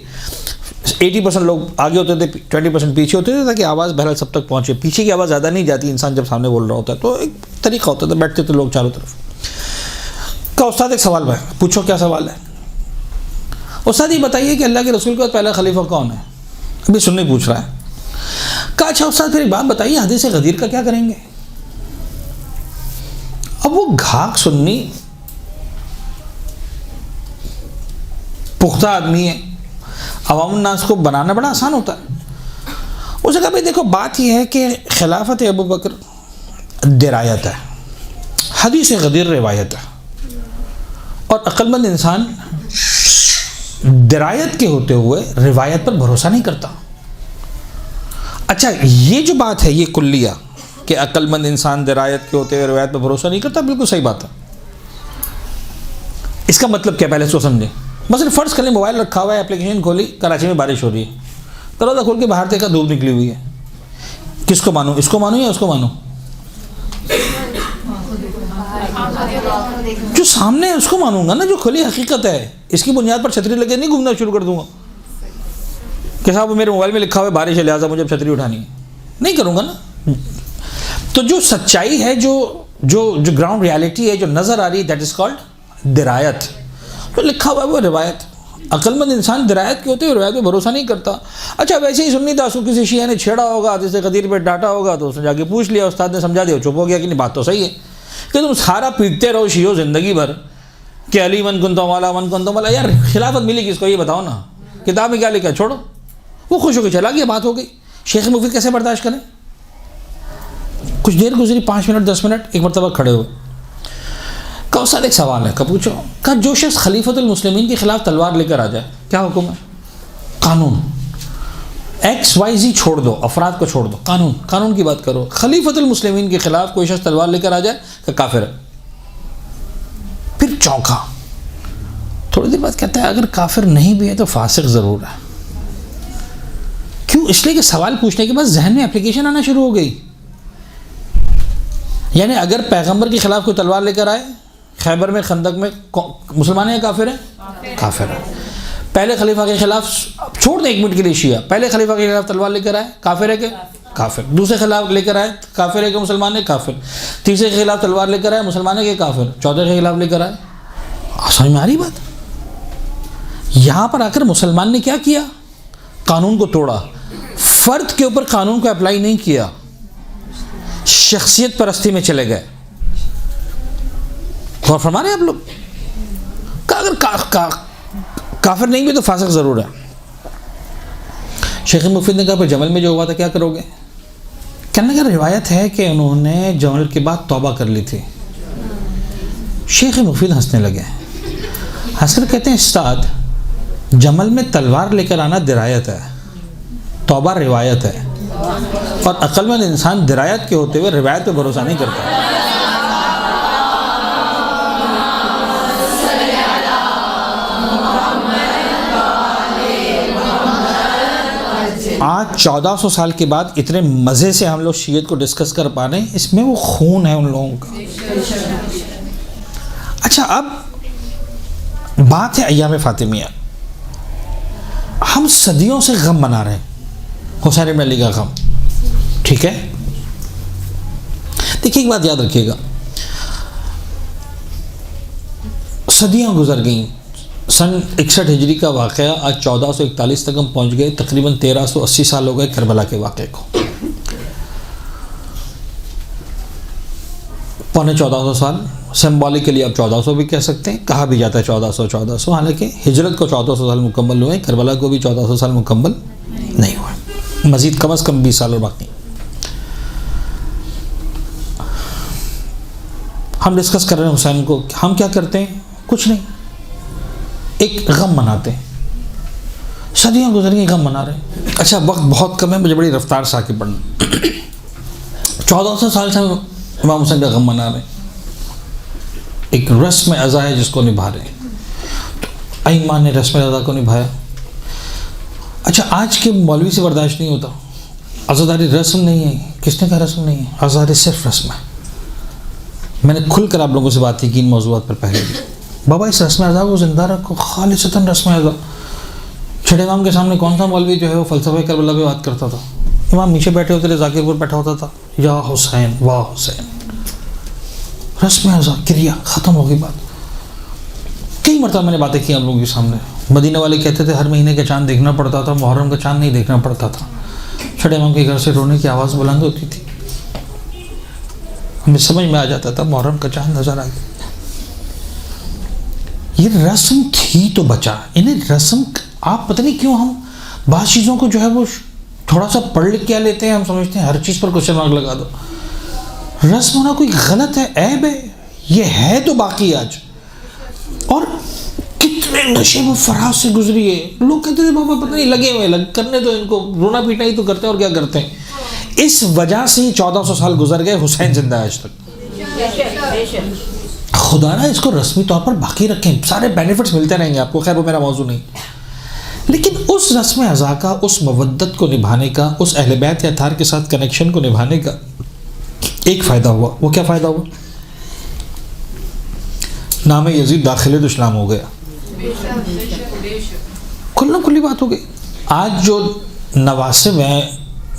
80% لوگ آگے ہوتے تھے، 20% پیچھے ہوتے تھے، تاکہ آواز بہرحال سب تک پہنچے۔ پیچھے کی آواز زیادہ نہیں جاتی انسان جب سامنے بول رہا ہوتا ہے، تو ایک طریقہ ہوتا تھا، بیٹھتے تھے لوگ چاروں طرف۔ کا استاد ایک سوال ہے، پوچھو کیا سوال ہے؟ استاد یہ بتائیے کہ اللہ کے رسول کے بعد پہلا خلیفہ کون ہے؟ ابھی سننے پوچھ رہا ہے۔ کہا اچھا استاد پھر ایک بات بتائیے، حدیث غدیر کا کیا کریں گے؟ اب وہ گھاک سنی پختہ آدمی ہے، عوام الناس کو بنانا بڑا آسان ہوتا ہے۔ اسے کہا بھائی دیکھو، بات یہ ہے کہ خلافت ابو بکر درایت ہے، حدیث غدیر روایت ہے، اور عقل مند انسان درایت کے ہوتے ہوئے روایت پر بھروسہ نہیں کرتا۔ اچھا، یہ جو بات ہے، یہ کلیہ کہ عقل مند انسان درایت کے ہوتے ہوئے روایت پر بھروسہ نہیں کرتا، بالکل صحیح بات ہے۔ اس کا مطلب کیا، پہلے اس کو سمجھیں۔ مثلا فرض کر لیں موبائل رکھا ہوا ہے، اپلیکیشن کھولی، کراچی میں بارش ہو رہی ہے، دروازہ کھول کے باہر دیکھا دھوپ نکلی ہوئی ہے، کس کو مانوں؟ اس کو مانوں یا اس کو مانوں؟ جو سامنے ہے اس کو مانوں گا نا، جو کھلی حقیقت ہے۔ اس کی بنیاد پر چھتری لگے نہیں گھومنا شروع کر دوں گا کہ صاحب میرے موبائل میں لکھا ہوا ہے بارش ہے لہٰذا مجھے چھتری اٹھانی ہے، نہیں کروں گا نا۔ تو جو سچائی ہے، جو گراؤنڈ ریالٹی ہے، جو نظر آ رہی ہے، دیٹ از کالڈ درایت۔ جو لکھا ہوا ہے وہ روایت، عقل مند انسان درایت کے ہوتے ہوئے روایت پہ بھروسہ نہیں کرتا. اچھا ویسے ہی سنی تھا، اس کو کسی شیعہ نے چھیڑا ہوگا، جیسے غدیر پہ ڈانٹا ہوگا تو اس نے جا کے پوچھ لیا، استاد نے سمجھا دیا، چپ ہو گیا کہ نہیں بات تو صحیح ہے. کہ تم سارا پیٹتے رہو شیعو زندگی بھر کہ علی من کنتم والا من کنتم والا، یار خلافت ملی کس کو یہ بتاؤ نا، کتاب میں کیا لکھا ہے چھوڑو. وہ خوش ہو کے چلا گیا، بات ہو گئی. شیخ مفید کیسے برداشت کریں؟ کچھ دیر گزری، 5 منٹ 10 منٹ، ایک مرتبہ کھڑے ہوئے. کہا استاد ایک سوال ہے. کہا پوچھو. کہا جو شخص خلیفۃ المسلمین کے خلاف تلوار لے کر آ جائے کیا حکم ہے؟ قانون XYZ چھوڑ دو، افراد کو چھوڑ دو، قانون کی بات کرو. خلیفۃ المسلمین کے خلاف کوئی شخص تلوار لے کر آ جائے کہ کافر ہے. پھر چونکا. تھوڑی دیر بعد کہتا ہے اگر کافر نہیں بھی ہے تو فاسق ضرور ہے. کیوں؟ اس لیے کہ سوال پوچھنے کے بعد ذہن میں اپلیکیشن آنا شروع ہو گئی. یعنی اگر پیغمبر کے خلاف کوئی تلوار لے کر آئے خیبر میں، خندق میں، مسلمان ہیں یا کافر ہیں؟ کافر ہیں. پہلے خلیفہ کے خلاف، چھوڑ دیں 1 منٹ کے لیے شیعہ، پہلے خلیفہ کے خلاف تلوار لے کر آئے کافر ہے کہ کافر. دوسرے خلاف لے کر آئے کافر ہے کہ مسلمان ہے؟ کافر. تیسرے کے خلاف تلوار لے کر آئے مسلمان ہے کہ کافر. چوتھے کے خلاف لے کر آئے. سمجھ میں آ رہی بات؟ یہاں پر آ کر مسلمان نے کیا کیا؟ قانون کو توڑا. فرد کے اوپر قانون کو اپلائی نہیں کیا، شخصیت پرستی میں چلے گئے. غور فرما رہے ہیں آپ لوگ؟ کہ اگر کافر نہیں بھی تو فاسق ضرور ہے. شیخ مفید نے کہا پھر جمل میں جو ہوا تھا کیا کرو گے؟ کہنے کا روایت ہے کہ انہوں نے جمل کے بعد توبہ کر لی تھی. شیخ مفید ہنسنے لگے. ہنس کر کہتے ہیں استاد جمل میں تلوار لے کر آنا درایت ہے، توبہ روایت ہے، اور عقل مند انسان درایت کے ہوتے ہوئے روایت پہ بھروسہ نہیں کرتا. آج 1400 سال کے بعد اتنے مزے سے ہم لوگ شیعت کو ڈسکس کر پا رہے ہیں، اس میں وہ خون ہے ان لوگوں کا. اچھا اب بات ہے ایام فاطمیہ. ہم صدیوں سے غم منا رہے ہیں، حسین بن علی کا غم، ٹھیک ہے؟ دیکھیے ایک بات یاد رکھیے گا، صدیاں گزر گئیں. سن 61 ہجری کا واقعہ، آج 1441 تک ہم پہنچ گئے. تقریباً 1380 سال ہو گئے کربلا کے واقعے کو. 1450 سال سمبولکلی آپ 1400 بھی کہہ سکتے ہیں، کہا بھی جاتا ہے 1400، حالانکہ ہجرت کو 1400 سال مکمل ہوئے، کربلا کو بھی 1400 سال مکمل نہیں ہوئے، مزید کم از کم 20 سال اور باقی. ہم ڈسکس کر رہے ہیں حسین کو. ہم کیا کرتے ہیں؟ کچھ نہیں، ایک غم مناتے ہیں. صدیاں گزر گئی، غم منا رہے ہیں. اچھا وقت بہت کم ہے، مجھے بڑی رفتار سے آگے بڑھنا. 1400 سال سے ہم امام حسین کا غم منا رہے ہیں، ایک رسم ادا ہے جس کو نبھا رہے ہیں. تو ائمہ نے رسم ادا کو نبھایا. اچھا آج کے مولوی سے برداشت نہیں ہوتا، عزاداری رسم نہیں ہے. کس نے کہا رسم نہیں ہے؟ عزاداری صرف رسم ہے. میں نے کھل کر آپ لوگوں سے بات کی ان موضوعات پر پہلے بھی. بابا اس رسم ادا کو زندہ رکھو، خالصتاً رسم ادا. چھڑے امام کے سامنے کون سا مولوی جو ہے وہ فلسفہ کربلا پہ بات کرتا تھا؟ امام نیچے بیٹھے ہوتے تھے، ذاکر پور بیٹھا ہوتا تھا، یا حسین واہ حسین. رسم ادا کریا ختم ہو گئی بات. کئی مرتبہ میں نے باتیں کی ہم لوگوں کے سامنے. مدینہ والے کہتے تھے ہر مہینے کا چاند دیکھنا پڑتا تھا، محرم کا چاند نہیں دیکھنا پڑتا تھا. چھڑے امام کے گھر سے رونے کی آواز بلند ہوتی تھی، ہمیں سمجھ میں آ جاتا تھا محرم کا چاند نظر آ گیا. یہ رسم تھی تو بچا. انہیں رسم آپ پتہ نہیں کیوں ہم بعض چیزوں کو جو ہے وہ تھوڑا سا پڑھ لکھ کیا لیتے ہیں، ہم سمجھتے ہیں ہر چیز پر کوشچن مارک لگا دو. رسم ہونا کوئی غلط ہے، عیب ہے؟ یہ ہے تو باقی آج. اور کتنے نشے و فراز سے گزری ہے. لوگ کہتے تھے بابا پتہ نہیں لگے ہوئے کرنے تو ان کو رونا پیٹنا ہی تو کرتے ہیں اور کیا کرتے ہیں. اس وجہ سے 1400 سال گزر گئے، حسین زندہ ہے آج تک. خدا نہ اس کو رسمی طور پر باقی رکھیں، سارے بینیفٹس ملتے رہیں گے آپ کو. خیر وہ میرا موضوع نہیں، لیکن اس رسم ادا کا، اس مودت کو نبھانے کا، اس اہل بیت یا اطہار کے ساتھ کنیکشن کو نبھانے کا ایک فائدہ ہوا. وہ کیا فائدہ ہوا؟ نام یزید داخل تو اسلام ہو گیا. کھلنا کھلی بات ہو گئی. آج جو نواسب ہیں،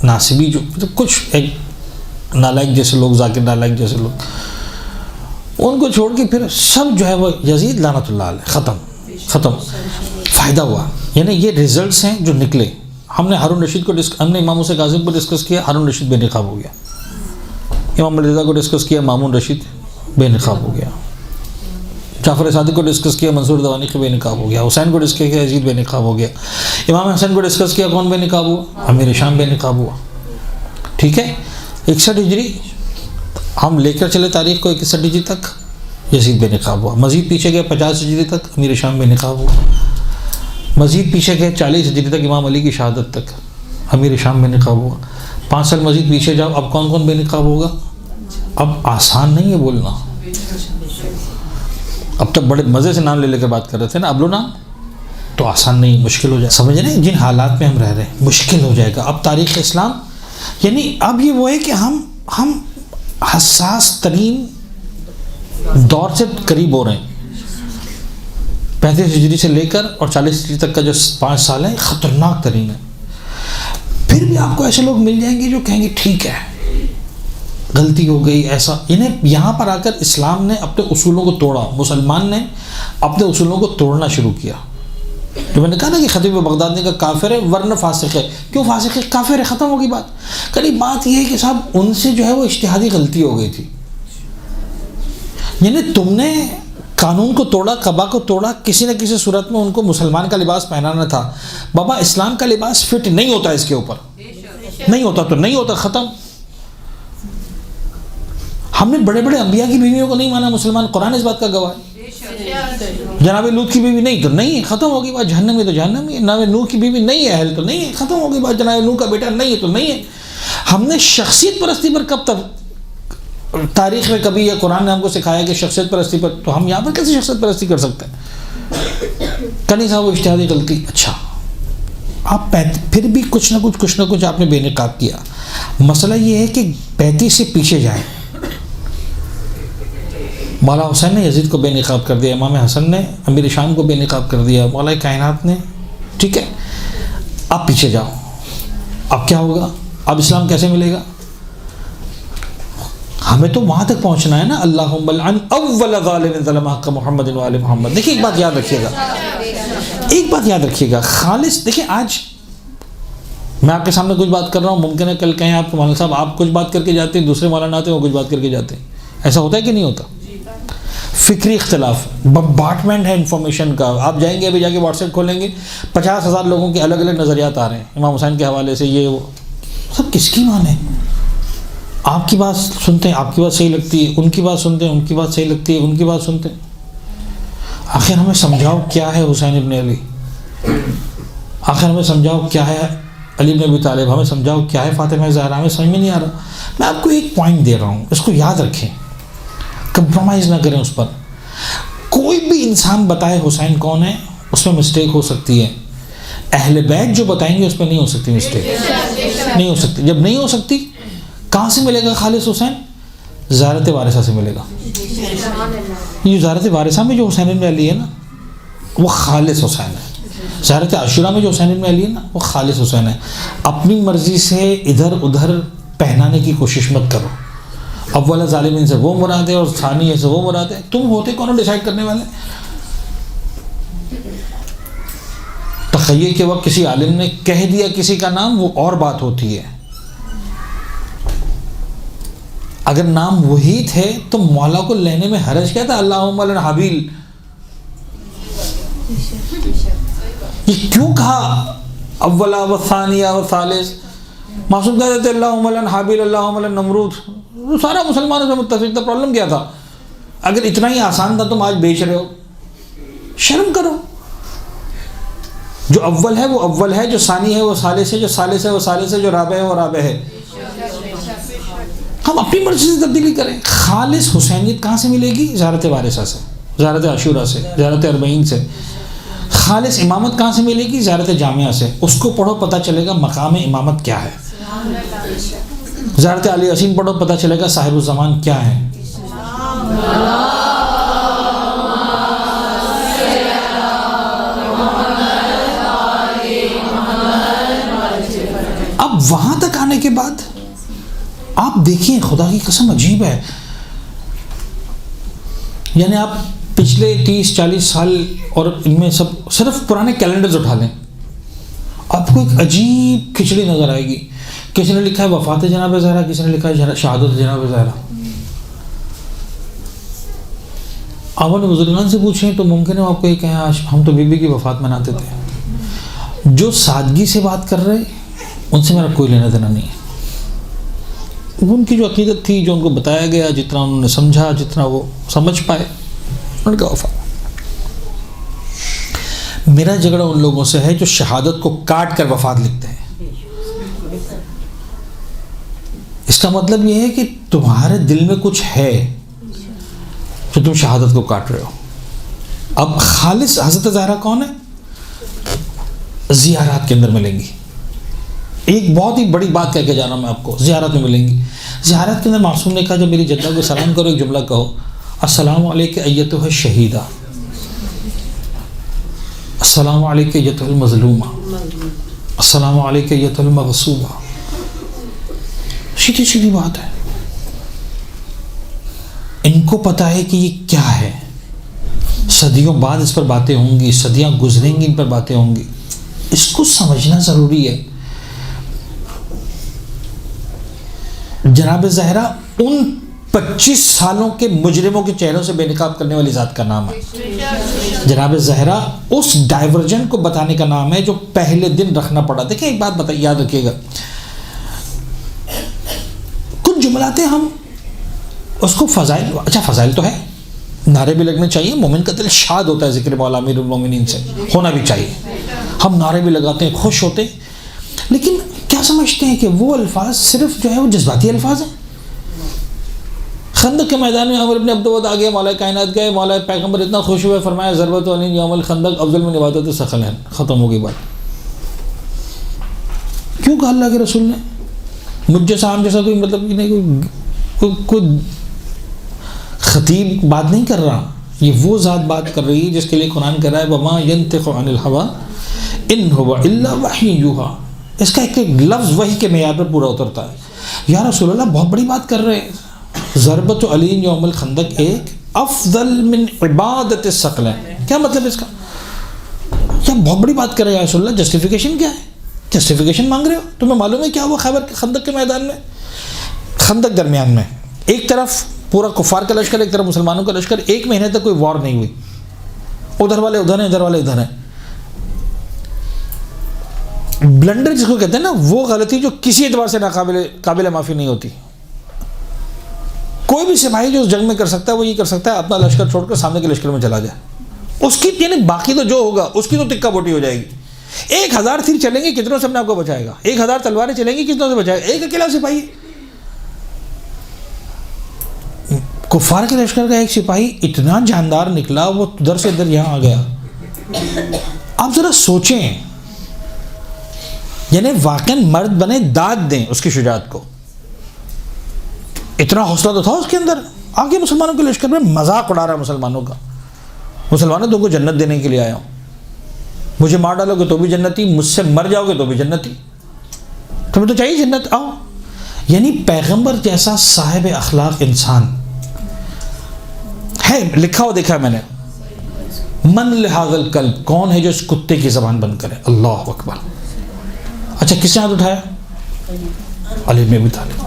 ناصبی جو کچھ ایک نالائق جیسے لوگ، ذاکر نالائق جیسے لوگ، ان کو چھوڑ کے پھر سب جو ہے وہ یزید لعنت اللہ علیہ ختم. ختم، فائدہ ہوا. یعنی یہ ریزلٹس ہیں جو نکلے. ہم نے ہارون رشید کو ہم نے امام حسین کاظم کو ڈسکس کیا، ہارون رشید بے نقاب ہو گیا. امام رضا کو ڈسکس کیا، مامون رشید بے نقاب ہو گیا. جعفر صادق کو ڈسکس کیا، منصور دوانی کو بے نقاب ہو گیا. حسین کو ڈسکس کیا، یزید بے نقاب ہو گیا. امام حسن کو ڈسکس کیا، کون بے نقاب ہوا؟ امیر شام بے نقاب ہوا. ٹھیک ہے. 61 ہجری ہم لے کر چلے تاریخ کو 61 ہجری تک یزید بے نقاب ہوا. مزید پیچھے گئے 50 ہجری تک امیر شام بے نقاب ہوا. مزید پیچھے گئے 40 ہجری تک امام علی کی شہادت تک امیر شام بے نقاب ہوا. 5 سال مزید پیچھے جاؤ، اب کون کون بے نقاب ہوگا؟ اب آسان نہیں ہے بولنا. اب تک بڑے مزے سے نام لے کر بات کر رہے تھے نا، اب لو نام تو آسان نہیں، مشکل ہو جائے. سمجھ رہے ہیں جن حالات میں ہم رہ رہے ہیں مشکل ہو جائے گا. اب تاریخ اسلام یعنی اب یہ وہ ہے کہ ہم حساس ترین دور سے قریب ہو رہے ہیں. 35 ہجری سے لے کر اور 40 ہجری تک کا جو 5 سال ہیں خطرناک ترین ہے. پھر بھی آپ کو ایسے لوگ مل جائیں گے جو کہیں گے ٹھیک ہے غلطی ہو گئی ایسا. یعنی یہاں پر آ کر اسلام نے اپنے اصولوں کو توڑا، مسلمان نے اپنے اصولوں کو توڑنا شروع کیا. جو میں نے کہا نا کہ خطیب بغدادی کا کافر ہے ورنہ فاسق ہے. کیوں فاسق ہے؟ کافر ہے، ختم ہوگی بات. کلی بات یہ ہے کہ صاحب ان سے جو ہے وہ اجتہادی غلطی ہو گئی تھی. یعنی تم نے قانون کو توڑا، قبا کو توڑا، کسی نہ کسی صورت میں ان کو مسلمان کا لباس پہنانا تھا. بابا اسلام کا لباس فٹ نہیں ہوتا اس کے اوپر، نہیں ہوتا تو نہیں ہوتا، ختم. ہم نے بڑے بڑے انبیاء کی بیویوں کو نہیں مانا مسلمان، قرآن اس بات کا گواہ ہے. جناب لوط کی بیوی نہیں تو نہیں ہے، ختم ہوگی بات. جہنم ہے تو جہنم ہے. جناب نوح کی بیوی نہیں ہے، اہل تو نہیں ہے، ختم ہوگی بات. جناب نوح کا بیٹا نہیں ہے تو نہیں ہے. ہم نے شخصیت پرستی پر کب تک تاریخ میں کبھی یا قرآن نے ہم کو سکھایا کہ شخصیت پرستی پر، تو ہم یہاں پر کیسے شخصیت پرستی کر سکتے ہیں؟ کنی صاحب وہ اجتہادی غلطی. اچھا آپ پھر بھی کچھ نہ کچھ آپ نے بے نقاب کیا. مسئلہ یہ ہے کہ 35 سے پیچھے جائیں. مولا حسین نے یزید کو بے نقاب کر دیا، امام حسن نے امیر شام کو بے نقاب کر دیا، مولا کائنات نے. ٹھیک ہے. اب پیچھے جاؤ، اب کیا ہوگا؟ اب اسلام کیسے ملے گا؟ ہمیں تو وہاں تک پہنچنا ہے نا. اللہم لعن اول ظالم ظلم حق محمد و آل محمد. دیکھیں ایک بات یاد رکھیے گا، خالص. دیکھیں آج میں آپ کے سامنے کچھ بات کر رہا ہوں، ممکن ہے کل کہیں آپ کو مولانا صاحب آپ کچھ بات کر کے جاتے ہیں، دوسرے مولانا آتے ہیں وہ کچھ بات کر کے جاتے ہیں. ایسا ہوتا ہے کہ نہیں ہوتا؟ فکری اختلاف، بمبارڈمنٹ ہے انفارمیشن کا. آپ جائیں گے ابھی جا کے واٹس ایپ کھولیں گے، 50,000 لوگوں کے الگ الگ نظریات آ رہے ہیں امام حسین کے حوالے سے. یہ وہ سب کس کی مانے؟ آپ کی بات سنتے ہیں، آپ کی بات صحیح لگتی ہے، ان کی بات سنتے ہیں، ان کی بات صحیح لگتی ہے، ان کی بات سنتے ہیں. آخر ہمیں سمجھاؤ کیا ہے حسین ابن علی، آخر ہمیں سمجھاؤ کیا ہے علی بن ابی طالب، ہمیں سمجھاؤ کیا ہے فاطمہ زہرا. ہمیں سمجھ میں نہیں آ رہا. میں آپ کو ایک پوائنٹ دے رہا ہوں، اس کو یاد رکھیں، کمپرومائز نہ کریں اس پر. کوئی بھی انسان بتائے حسین کون ہے، اس میں مسٹیک ہو سکتی ہے. اہل بیت جو بتائیں گے اس میں نہیں ہو سکتی مسٹیک، نہیں ہو سکتی. جب نہیں ہو سکتی کہاں سے ملے گا خالص حسین؟ زیارت وارثہ سے ملے گا. یہ زیارت وارثہ میں جو حسین بن علی ہے نا وہ خالص حسین ہے. زیارت عاشورہ میں جو حسین بن علی ہے نا وہ خالص حسین ہے. اپنی مرضی سے ادھر ادھر پہنانے کی کوشش مت کرو. اول ظالمین سے وہ مراد ہے اور ثانی سے وہ مراد ہے. تم ہوتے کون ڈیسائیڈ کرنے والے؟ تخیل کے وقت کسی عالم نے کہہ دیا کسی کا نام، وہ اور بات ہوتی ہے. اگر نام وہی تھے تو مولا کو لینے میں حرج کیا تھا؟ اللہم لعن حابیل. یہ کیوں کہا اولا و ثانیہ و ثالث؟ معصوم کہتے تھے اللہم لعن حابیل، اللہم لعن نمرود. سارا مسلمانوں سے متفق تھا. پرابلم کیا تھا؟ اگر اتنا ہی آسان تھا تم آج بیچ رہے ہو. شرم کرو. جو اول ہے وہ اول ہے، جو ثانی ہے وہ ثالث ہے، جو ثالث ہے وہ ثالث ہے، جو رابع ہے وہ رابع ہے. ہم اپنی مرضی سے تبدیلی کریں. خالص حسینیت کہاں سے ملے گی؟ زیارت وارثہ سے، زیارت عاشورہ سے، زیارت اربعین سے. خالص امامت کہاں سے ملے گی؟ زیارت جامعہ سے. اس کو پڑھو پتہ چلے گا مقام امامت کیا ہے. زیارت علی عصیم پڑھو پتہ چلے گا صاحب الزمان کیا ہے. اب وہاں تک آنے کے بعد آپ دیکھیں خدا کی قسم عجیب ہے. یعنی آپ پچھلے 30-40 سال اور ان میں سب صرف پرانے کیلنڈرز اٹھا لیں، آپ کو ایک عجیب کھچڑی نظر آئے گی. کسی نے لکھا ہے وفات جناب زہرا، کسی نے لکھا ہے شہادت جناب زہرا. آپ نے بزرگان سے پوچھیں تو ممکن ہے آپ کو یہ کہیں آج ہم تو بی بی کی وفات مناتے تھے. جو سادگی سے بات کر رہے ان سے میرا کوئی لینا دینا نہیں ہے. ان کی جو عقیدت تھی، جو ان کو بتایا گیا، جتنا انہوں نے سمجھا، جتنا وہ سمجھ پائے، ان کا وفات. میرا جھگڑا ان لوگوں سے ہے جو شہادت کو کاٹ کر وفات لکھتے ہیں. اس کا مطلب یہ ہے کہ تمہارے دل میں کچھ ہے جو تم شہادت کو کاٹ رہے ہو. اب خالص حضرت زہرا کون ہے؟ زیارات کے اندر ملیں گی. ایک بہت ہی بڑی بات کہہ کے جا رہا ہوں میں آپ کو، زیارت میں ملیں گی. زیارت کے اندر معصوم نے کہا جب میری جدہ کو سلام کرو ایک جملہ کہو، السلام علیکہ ایتھا الشہیدہ، السلام علیکہ ایتھا المظلومہ، السلام علیکہ ایتھا المغصوبہ. سیدھی سیدھی بات ہے. ان کو پتہ ہے کہ یہ کیا ہے. صدیوں بعد اس پر باتیں ہوں گی، صدیاں گزریں گی، ان پر باتیں ہوں گی. اس کو سمجھنا ضروری ہے. جناب زہرا ان 25 سالوں کے مجرموں کے چہروں سے بے نقاب کرنے والی ذات کا نام ہے. جناب زہرا اس ڈائیورجن کو بتانے کا نام ہے جو پہلے دن رکھنا پڑا. دیکھیں ایک بات بتائیے، یاد رکھیے گا، کچھ جملات ہم اس کو فضائل، اچھا فضائل تو ہے، نعرے بھی لگنے چاہیے. مومن کا دل شاد ہوتا ہے ذکر مولا امیر المومنین سے، ہونا بھی چاہیے. ہم نعرے بھی لگاتے ہیں، خوش ہوتے ہیں، لیکن کیا سمجھتے ہیں کہ وہ الفاظ صرف جو ہے وہ جذباتی الفاظ ہیں؟ خندق کے میدان میں عمر بن عبد الود آ گئے، مولا کائنات گئے، مولا پیغمبر اتنا خوش ہوئے، فرمایا ضربت علی یوم الخندق افضل من عبادت الثقلین. ختم ہو گئی بات. کیوں کہا اللہ کے رسول نے؟ مجھ جیسا عام جیسا کوئی مطلب نہیں، کوئی خطیب بات نہیں کر رہا. یہ وہ ذات بات کر رہی ہے جس کے لیے قرآن کہہ رہا ہے وما ينطق عن الهوى ان هو الا وحی یوحی. اس کا ایک ایک لفظ وحی کے معیار پر پورا اترتا ہے. یا رسول اللہ بہت بڑی بات کر رہے ہیں. ضربت علی یوم الخندق ایک افضل من عبادت الثقلین. کیا مطلب اس کا؟ کیا بہت بڑی بات کر رہے ہیں یا رسول اللہ؟ جسٹیفیکیشن کیا ہے؟ جسٹیفیکیشن مانگ رہے ہو؟ تمہیں معلوم ہے کیا ہوا خیبر خندق کے میدان میں؟ خندق درمیان میں ایک طرف پورا کفار کا لشکر، ایک طرف مسلمانوں کا لشکر. 1 مہینے تک کوئی وار نہیں ہوئی. ادھر والے ادھر ہیں، ادھر والے ادھر ہیں. بلنڈر جس کو کہتے ہیں نا، وہ غلطی جو کسی اعتبار سے قابل معافی نہیں ہوتی. کوئی بھی سپاہی جو اس جنگ میں کر سکتا ہے وہ یہ کر سکتا ہے، اپنا لشکر چھوڑ کر سامنے کے لشکر میں چلا جائے. اس کی یعنی باقی تو جو ہوگا اس کی تو تکہ بوٹی ہو جائے گی. 1000 تیر چلیں گے کتنوں سے اپنے آپ کو بچائے گا؟ 1000 تلواریں چلیں گی کتنوں سے بچائے گا؟ ایک اکیلا سپاہی. کفار کے لشکر کا ایک سپاہی اتنا جاندار نکلا، وہ ادھر سے ادھر یہاں آ گیا. آپ ذرا سوچیں، یعنی واقعاً مرد بنے داد دیں اس کی شجاعت کو. اتنا حوصلہ تو تھا اس کے اندر. آگے مسلمانوں کے لشکر میں مذاق اڑا رہا ہے مسلمانوں کا. مسلمانوں تم کو جنت دینے کے لیے آیا ہوں، مجھے مار ڈالو گے تو بھی جنتی، مجھ سے مر جاؤ گے تو بھی جنتی، تمہیں تو چاہیے جنت، آؤ. یعنی پیغمبر جیسا صاحب اخلاق انسان ہے. لکھا ہو دیکھا میں نے، من لہذا الکلب، کون ہے جو اس کتے کی زبان بند کرے؟ اللہ اکبر. اچھا کس نے ہاتھ اٹھایا؟ علی بن ابی طالب.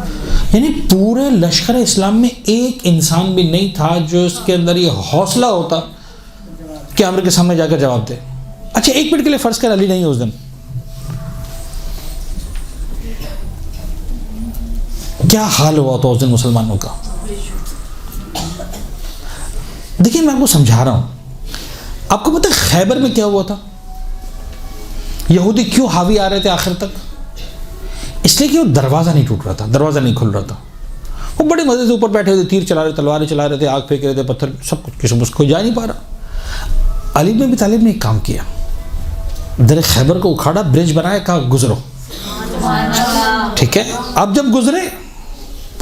یعنی پورے لشکر اسلام میں ایک انسان بھی نہیں تھا جو اس کے اندر یہ حوصلہ ہوتا کہ عمر کے سامنے جا کر جواب دے. اچھا ایک منٹ کے لیے فرض کر علی نہیں اس دن، کیا حال ہوا تھا اس دن مسلمانوں کا؟ دیکھیں میں آپ کو سمجھا رہا ہوں. آپ کو پتہ ہے خیبر میں کیا ہوا تھا؟ یہودی کیوں حاوی آ رہے تھے آخر تک؟ اس لیے کہ وہ دروازہ نہیں ٹوٹ رہا تھا، دروازہ نہیں کھل رہا تھا. وہ بڑے مزے سے اوپر بیٹھے ہوئے، تیر چلا رہے، تلواریں چلا رہے تھے، آگ پھینک رہے تھے، پتھر سب کچھ، کسی کو جا نہیں پا رہا. علی بن ابی طالب نے ایک کام کیا، در خیبر کو اکھاڑا، برج بنایا، کہا گزرو. ٹھیک ہے، اب جب گزرے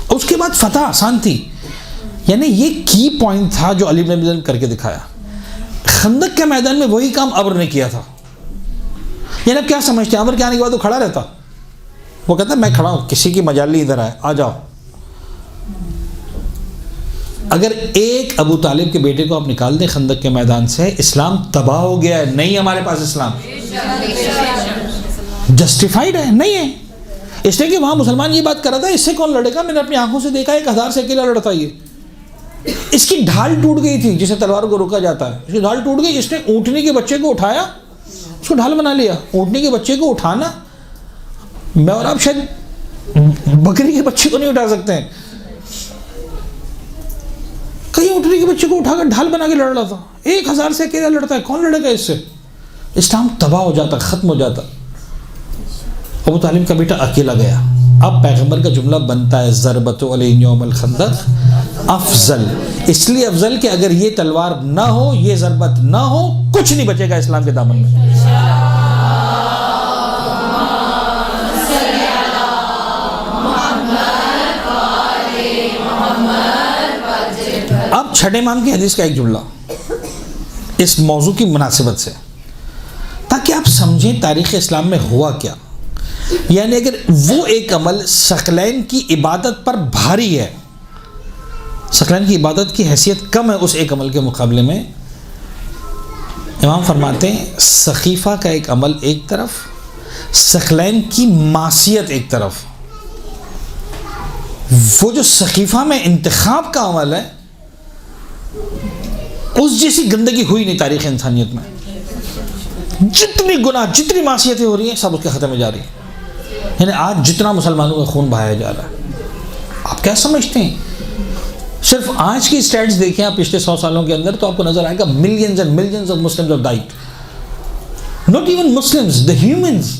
اس کے بعد فتح آسان تھی. یعنی یہ کی پوائنٹ تھا جو علی بن ابی طالب کر کے دکھایا. خندق کے میدان میں وہی کام عمر نے کیا تھا. یعنی اب کیا سمجھتے ہیں، عمر کے آنے کے بعد وہ کھڑا رہتا؟ وہ کہتا ہے میں کھڑا ہوں، کسی کی مجال نہیں ادھر آئے، آ جاؤ. اگر ایک ابو طالب کے بیٹے کو آپ نکال دیں خندق کے میدان سے، اسلام تباہ ہو گیا ہے. نہیں ہمارے پاس اسلام جسٹیفائڈ ہے، نہیں ہے. اس لیے کہ وہاں مسلمان یہ بات کر رہا تھا اس سے کون لڑے گا، میں نے اپنی آنکھوں سے دیکھا 1000 سے اکیلا لڑتا. یہ اس کی ڈھال ٹوٹ گئی تھی جسے تلوار کو روکا جاتا ہے، اس کی ڈھال ٹوٹ گئی. اس نے اونٹنی کے بچے کو اٹھایا، اس کو ڈھال بنا لیا. اونٹنی کے بچے کو اٹھانا، میں اور آپ شاید بکری کے بچے کو نہیں اٹھا سکتے ہیں، کئی اونٹنی کے بچے کو اٹھا کر ڈھال بنا کے لڑ رہا تھا. 1000 سے اکیلا لڑتا ہے، کون لڑے گا اس سے؟ اسلام تباہ ہو جاتا، ختم ہو جاتا. ابو طالب کا بیٹا اکیلا گیا. اب پیغمبر کا جملہ بنتا ہے ضربت علیہ یوم الخندق افضل، اس لیے افضل کہ اگر یہ تلوار نہ ہو، یہ ضربت نہ ہو، کچھ نہیں بچے گا اسلام کے دامن میں. اب چھٹے امام کی حدیث کا ایک جملہ اس موضوع کی مناسبت سے، تاکہ آپ سمجھیں تاریخ اسلام میں ہوا کیا. یعنی اگر وہ ایک عمل ثقلین کی عبادت پر بھاری ہے، ثقلین کی عبادت کی حیثیت کم ہے اس ایک عمل کے مقابلے میں، امام فرماتے ہیں سقیفہ کا ایک عمل ایک طرف، ثقلین کی معصیت ایک طرف. وہ جو سقیفہ میں انتخاب کا عمل ہے، اس جیسی گندگی ہوئی نہیں تاریخ انسانیت میں. جتنی گناہ، جتنی معصیتیں ہو رہی ہیں، سب اس کے ختم میں جا رہی ہیں. یعنی آج جتنا مسلمانوں کا خون بہایا جا رہا ہے، آپ کیا سمجھتے ہیں؟ صرف آج کی اسٹیٹس دیکھیں آپ پچھلے 100 سالوں کے اندر، تو آپ کو نظر آئے گا millions and millions of Muslims of died. Not even Muslims, the humans.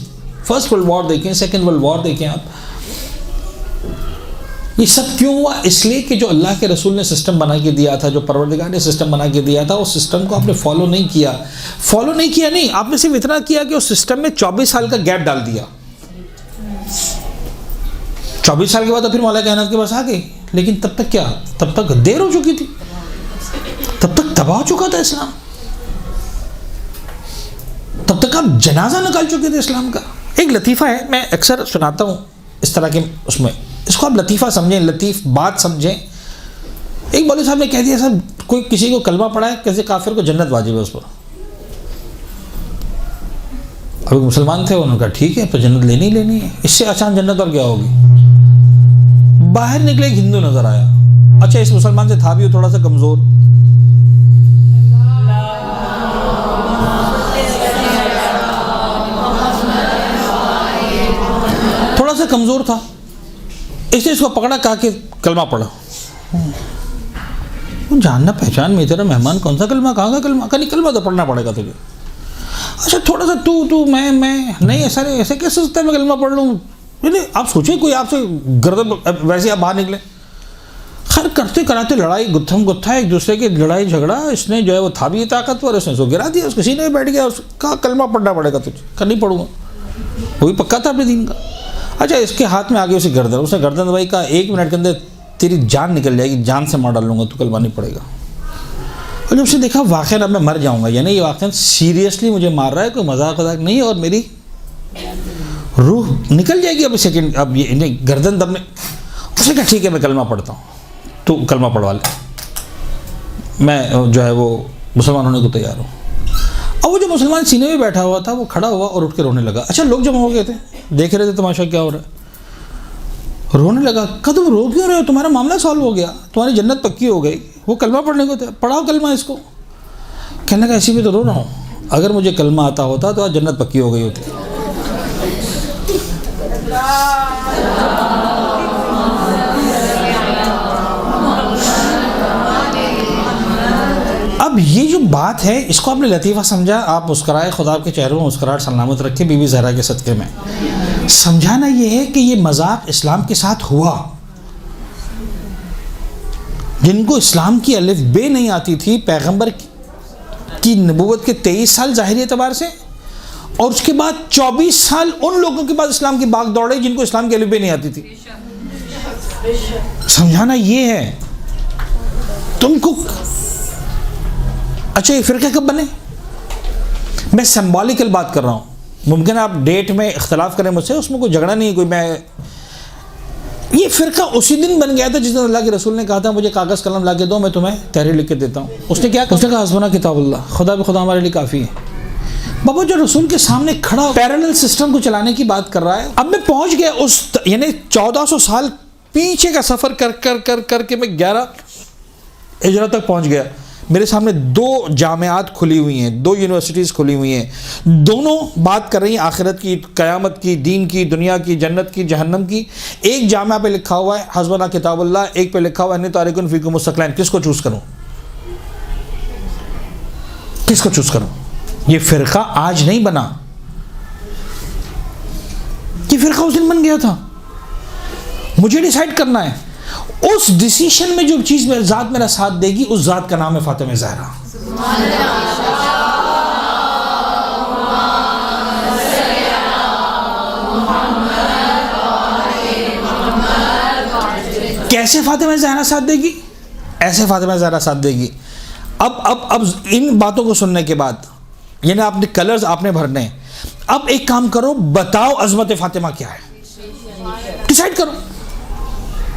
First world war دیکھیں، سیکنڈ ورلڈ وار دیکھیں آپ. یہ سب کیوں ہوا؟ اس لیے کہ جو اللہ کے رسول نے سسٹم بنا کے دیا تھا، جو پروردگار نے سسٹم بنا کے دیا تھا، اس سسٹم کو آپ نے فالو نہیں کیا. فالو نہیں کیا نہیں، آپ نے صرف اتنا کیا کہ اس سسٹم میں 24 سال کا گیپ ڈال دیا. 24 سال کے بعد پھر مولا کائنات کے پاس آ گئے. لیکن تب تک کیا؟ تب تک دیر ہو چکی تھی، تب تک تباہ ہو چکا تھا اسلام، تب تک آپ جنازہ نکال چکے تھے اسلام کا. ایک لطیفہ ہے، میں اکثر سناتا ہوں اس طرح کے، اس میں اس کو آپ لطیفہ سمجھیں، لطیف بات سمجھیں. ایک مولوی صاحب نے کہہ دیا صاحب کوئی کسی کو کلمہ پڑھا ہے، کسی کافر کو جنت واجب ہے اس پر. ابھی مسلمان تھے، انہوں نے کہا ٹھیک ہے تو جنت لینی لینی ہے، اس سے آسان جنت اور کیا ہوگی. باہر نکلے ایک ہندو نظر آیا، اچھا اس مسلمان سے تھا بھی وہ تھوڑا سا کمزور، تھوڑا سا کمزور تھا، اس نے اس کو پکڑا، کہا کہ کلمہ پڑھا. جاننا پہچان میں تیرا مہمان، کون سا کلمہ، کہاں کا کلمہ؟ کہ نہیں کلمہ تو پڑھنا پڑے گا تجھے. اچھا تھوڑا سا تو میں نہیں، ایسے کیسے سکتا ہے میں کلمہ پڑھ لوں؟ آپ سوچیں کوئی آپ سے گردن ویسے آپ باہر نکلے. خیر کرتے کراتے لڑائی گتھم گتھا، ایک دوسرے کی لڑائی جھگڑا. اس نے جو ہے وہ تھا بھی طاقتور، اس نے اس کو گرا دیا، اس کے سینے میں بیٹھ گیا. اس کا کلمہ پڑھنا پڑے گا تجھے، کہ نہیں پڑھوں گا. وہ بھی پکا تھا اپنے دین کا. اچھا اس کے ہاتھ میں آ گئی اسی گردن، اس نے گردن دبائی، کہا 1 منٹ کے اندر تیری جان نکل جائے گی، جان سے مار ڈال لوں گا، تو کلمہ نہیں پڑے گا. اور جب اس نے دیکھا واقعاً اب میں مر جاؤں گا، یعنی یہ واقعاً سیریسلی مجھے مار رہا ہے، کوئی مذاق نہیں ہے، اور میری روح نکل جائے گی اب سیکنڈ، اب یہ گردن دبنے. اس نے کہا ٹھیک ہے میں کلمہ پڑھتا ہوں، تو کلمہ پڑھوا لے، میں جو ہے وہ مسلمان ہونے کو تیار ہوں. اور وہ جو مسلمان سینے میں بیٹھا ہوا تھا وہ کھڑا ہوا اور اٹھ کے رونے لگا. اچھا لوگ جمع ہو گئے تھے، دیکھ رہے تھے تماشا کیا ہو رہا ہے. رونے لگا. کہا تم رو کیوں رہے ہو؟ تمہارا معاملہ سالو ہو گیا، تمہاری جنت پکی ہو گئی. وہ کلمہ پڑھنے کو تھے، پڑھاؤ کلمہ اس کو. کہنے لگا ایسی بھی تو رو رہا ہوں، اگر مجھے کلمہ آتا ہوتا تو آج جنت پکی ہو گئی ہوتی. اب یہ جو بات ہے اس کو آپ نے لطیفہ سمجھا، آپ مسکرائے، خدا کے چہروں میں مسکراہٹ سلامت رکھے بی بی زہرا کے صدقے میں. سمجھانا یہ ہے کہ یہ مذاق اسلام کے ساتھ ہوا. جن کو اسلام کی الف بے نہیں آتی تھی، پیغمبر کی نبوت کے 23 سال ظاہری اعتبار سے، اور اس کے بعد 24 سال ان لوگوں کے بعد اسلام کی باغ دوڑے جن کو اسلام کی الف بے نہیں آتی تھی. سمجھانا یہ ہے. تم کو اچھا یہ فرقے کب بنے؟ میں سمبولیکل بات کر رہا ہوں. ممکن آپ ڈیٹ میں اختلاف کریں مجھ سے، اس میں کوئی جھگڑا نہیں ہے، کوئی میں یہ فرقہ اسی دن بن گیا تھا جس دن اللہ کے رسول نے کہا تھا مجھے کاغذ قلم لا کے دو میں تمہیں تحریر لکھ کے دیتا ہوں. اس نے کیا کہا؟ اس نے کہا حسبنا کتاب اللہ، خدا بھی خدا ہمارے لیے کافی ہے. بابا جو رسول کے سامنے کھڑا پیرالل سسٹم کو چلانے کی بات کر رہا ہے. اب میں پہنچ گیا اس یعنی 1400 سال پیچھے کا سفر کر کے میں 11 ہجرت تک پہنچ گیا. میرے سامنے 2 جامعات کھلی ہوئی ہیں، 2 یونیورسٹیز کھلی ہوئی ہیں، دونوں بات کر رہی ہیں آخرت کی، قیامت کی، دین کی، دنیا کی، جنت کی، جہنم کی. ایک جامعہ پہ لکھا ہوا ہے حسبنا کتاب اللہ، ایک پہ لکھا ہوا ہے انی تارکن فیکم الثقلین. کس کو چوز کروں؟ کس کو چوز کروں؟ یہ فرقہ آج نہیں بنا، یہ فرقہ اس دن بن گیا تھا. مجھے ڈیسائیڈ کرنا ہے اس ڈیسیشن میں جو چیز ذات میرا ساتھ دے گی، اس ذات کا نام ہے فاطمہ زہرا. کیسے فاطمہ زہرا ساتھ دے گی؟ ایسے فاطمہ زہرا ساتھ دے گی. اب ان باتوں کو سننے کے بعد یعنی آپ نے کلرز آپ نے بھرنے ہیں. اب ایک کام کرو، بتاؤ عظمت فاطمہ کیا ہے، ڈیسائیڈ کرو،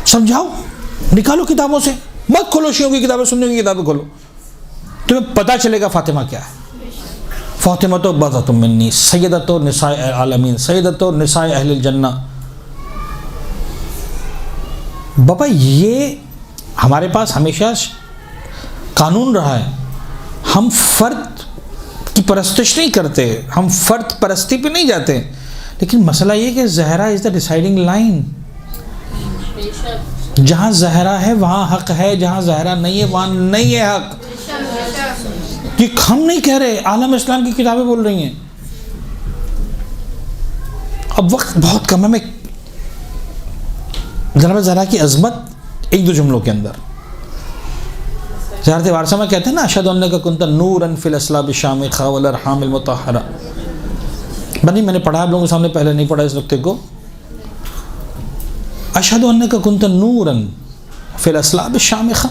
سمجھاؤ، نکالو کتابوں سے، مت کھولو شیعوں کی کتابیں، سنیوں کی کتابیں کھولو، تمہیں پتہ چلے گا فاطمہ کیا ہے. فاطمہ تو بضعۃ منی سیدۃ نساء العالمین سیدۃ نساء اہل الجنہ. بابا یہ ہمارے پاس ہمیشہ قانون رہا ہے. ہم فرد کی پرستش نہیں کرتے، ہم فرد پرستی پہ نہیں جاتے، لیکن مسئلہ یہ کہ زہرا از دا ڈیسائیڈنگ لائن. جہاں زہرا ہے وہاں حق ہے، جہاں زہرا نہیں ہے وہاں نہیں ہے حق. یہ ہم نہیں کہہ رہے، عالم اسلام کی کتابیں بول رہی ہیں. اب وقت بہت کم ہے، میں جناب زہرا کی عظمت 1-2 جملوں کے اندر. زیارت وارثہ میں کہتے ہیں نا اشہد انک کنت نورا فی الاصلاب الشامخہ والارحام المطہرہ. بنی میں نے پڑھا آپ لوگوں کے سامنے، پہلے نہیں پڑھا اس نقطے کو. اشہد انک کنت نورا فی الاصلاب الشامخہ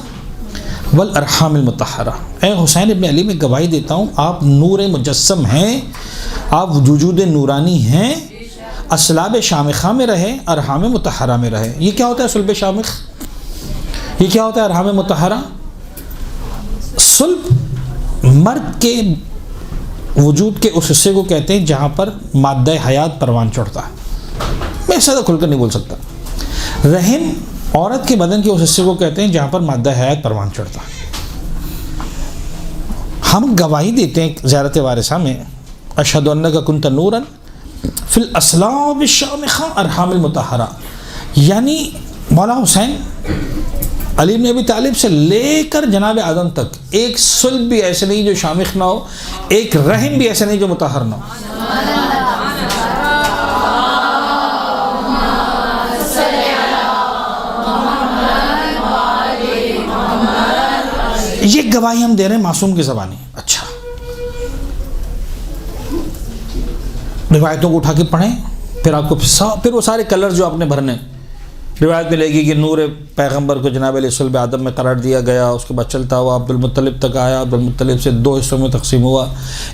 والارحام المطہرہ. اے حسین ابن علی، میں گواہی دیتا ہوں آپ نور مجسم ہیں، آپ وجود نورانی ہیں، اصلاب شامخہ میں رہے، ارحام مطہرہ میں رہے. یہ کیا ہوتا ہے صلب شامخ؟ یہ کیا ہوتا ہے ارحام مطہرہ؟ صلب مرد کے وجود کے اس حصے کو کہتے ہیں جہاں پر مادہ حیات پروان چڑھتا ہے. میں اس سے کھل کر نہیں بول سکتا. رحم عورت کے بدن کے اس حصے کو کہتے ہیں جہاں پر مادہ حیات پروان چڑھتا ہے. ہم گواہی دیتے ہیں زیارت وارثہ میں اشہد انک کنت نورا فی الاصلاب الشامخہ ارحام المطہرہ. یعنی مولا حسین علی بن ابی طالب سے لے کر جناب آدم تک ایک صلب بھی ایسے نہیں جو شامخ نہ ہو، ایک رحم بھی ایسے نہیں جو مطہر نہ ہو. یہ گواہی ہم دے رہے ہیں معصوم کی زبانی. اچھا، روایتوں کو اٹھا کے پڑھیں، پھر آپ کو پھر وہ سارے کلر جو آپ نے بھرنے. روایت ملے گی کہ نور پیغمبر کو جناب علیہ صلب آدم میں قرار دیا گیا، اس کے بعد چلتا ہوا عبد المطلب تک آیا، عبد المطلب سے 2 حصوں میں تقسیم ہوا،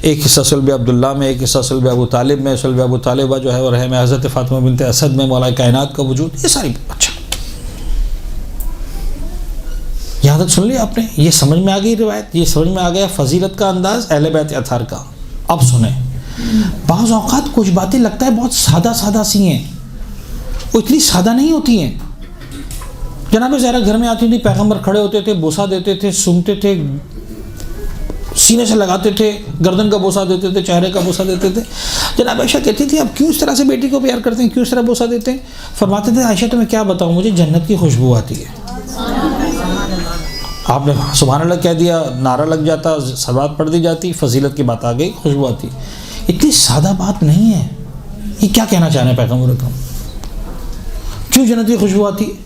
ایک حصہ صلب عبداللہ میں، ایک حصہ صلب ابو طالب میں. صلب ابو طالبہ جو ہے وہ رحم حضرت فاطمہ بنت اسد میں مولا کائنات کا وجود. یہ ساری اچھا یہاں تک سن لیا آپ نے، یہ سمجھ میں آ گئی روایت، یہ سمجھ میں آ گیا فضیلت کا انداز اہل بیت اطہار کا. اب سنیں، بعض اوقات کچھ باتیں لگتا ہے بہت سادہ سی ہیں، وہ اتنی سادہ نہیں ہوتی ہیں. جناب زہرا گھر میں آتی تھی، پیغمبر کھڑے ہوتے تھے، بوسہ دیتے تھے، سونگتے تھے، سینے سے لگاتے تھے، گردن کا بوسہ دیتے تھے، چہرے کا بوسہ دیتے تھے. جناب عائشہ کہتی تھی اب کیوں اس طرح سے بیٹی کو پیار کرتے ہیں، کیوں اس طرح بوسہ دیتے ہیں؟ فرماتے تھے عائشہ تمہیں کیا بتاؤں، مجھے جنت کی خوشبو آتی ہے. آپ نے سبحان اللہ کہہ دیا، نعرہ لگ جاتا، صلوات پڑھ دی جاتی، فضیلت کی بات آ گئی، خوشبو آتی. اتنی سادہ بات نہیں ہے. یہ کیا کہنا چاہ رہے ہیں پیغمبر اکرم؟ کیوں جنت کی خوشبو آتی ہے؟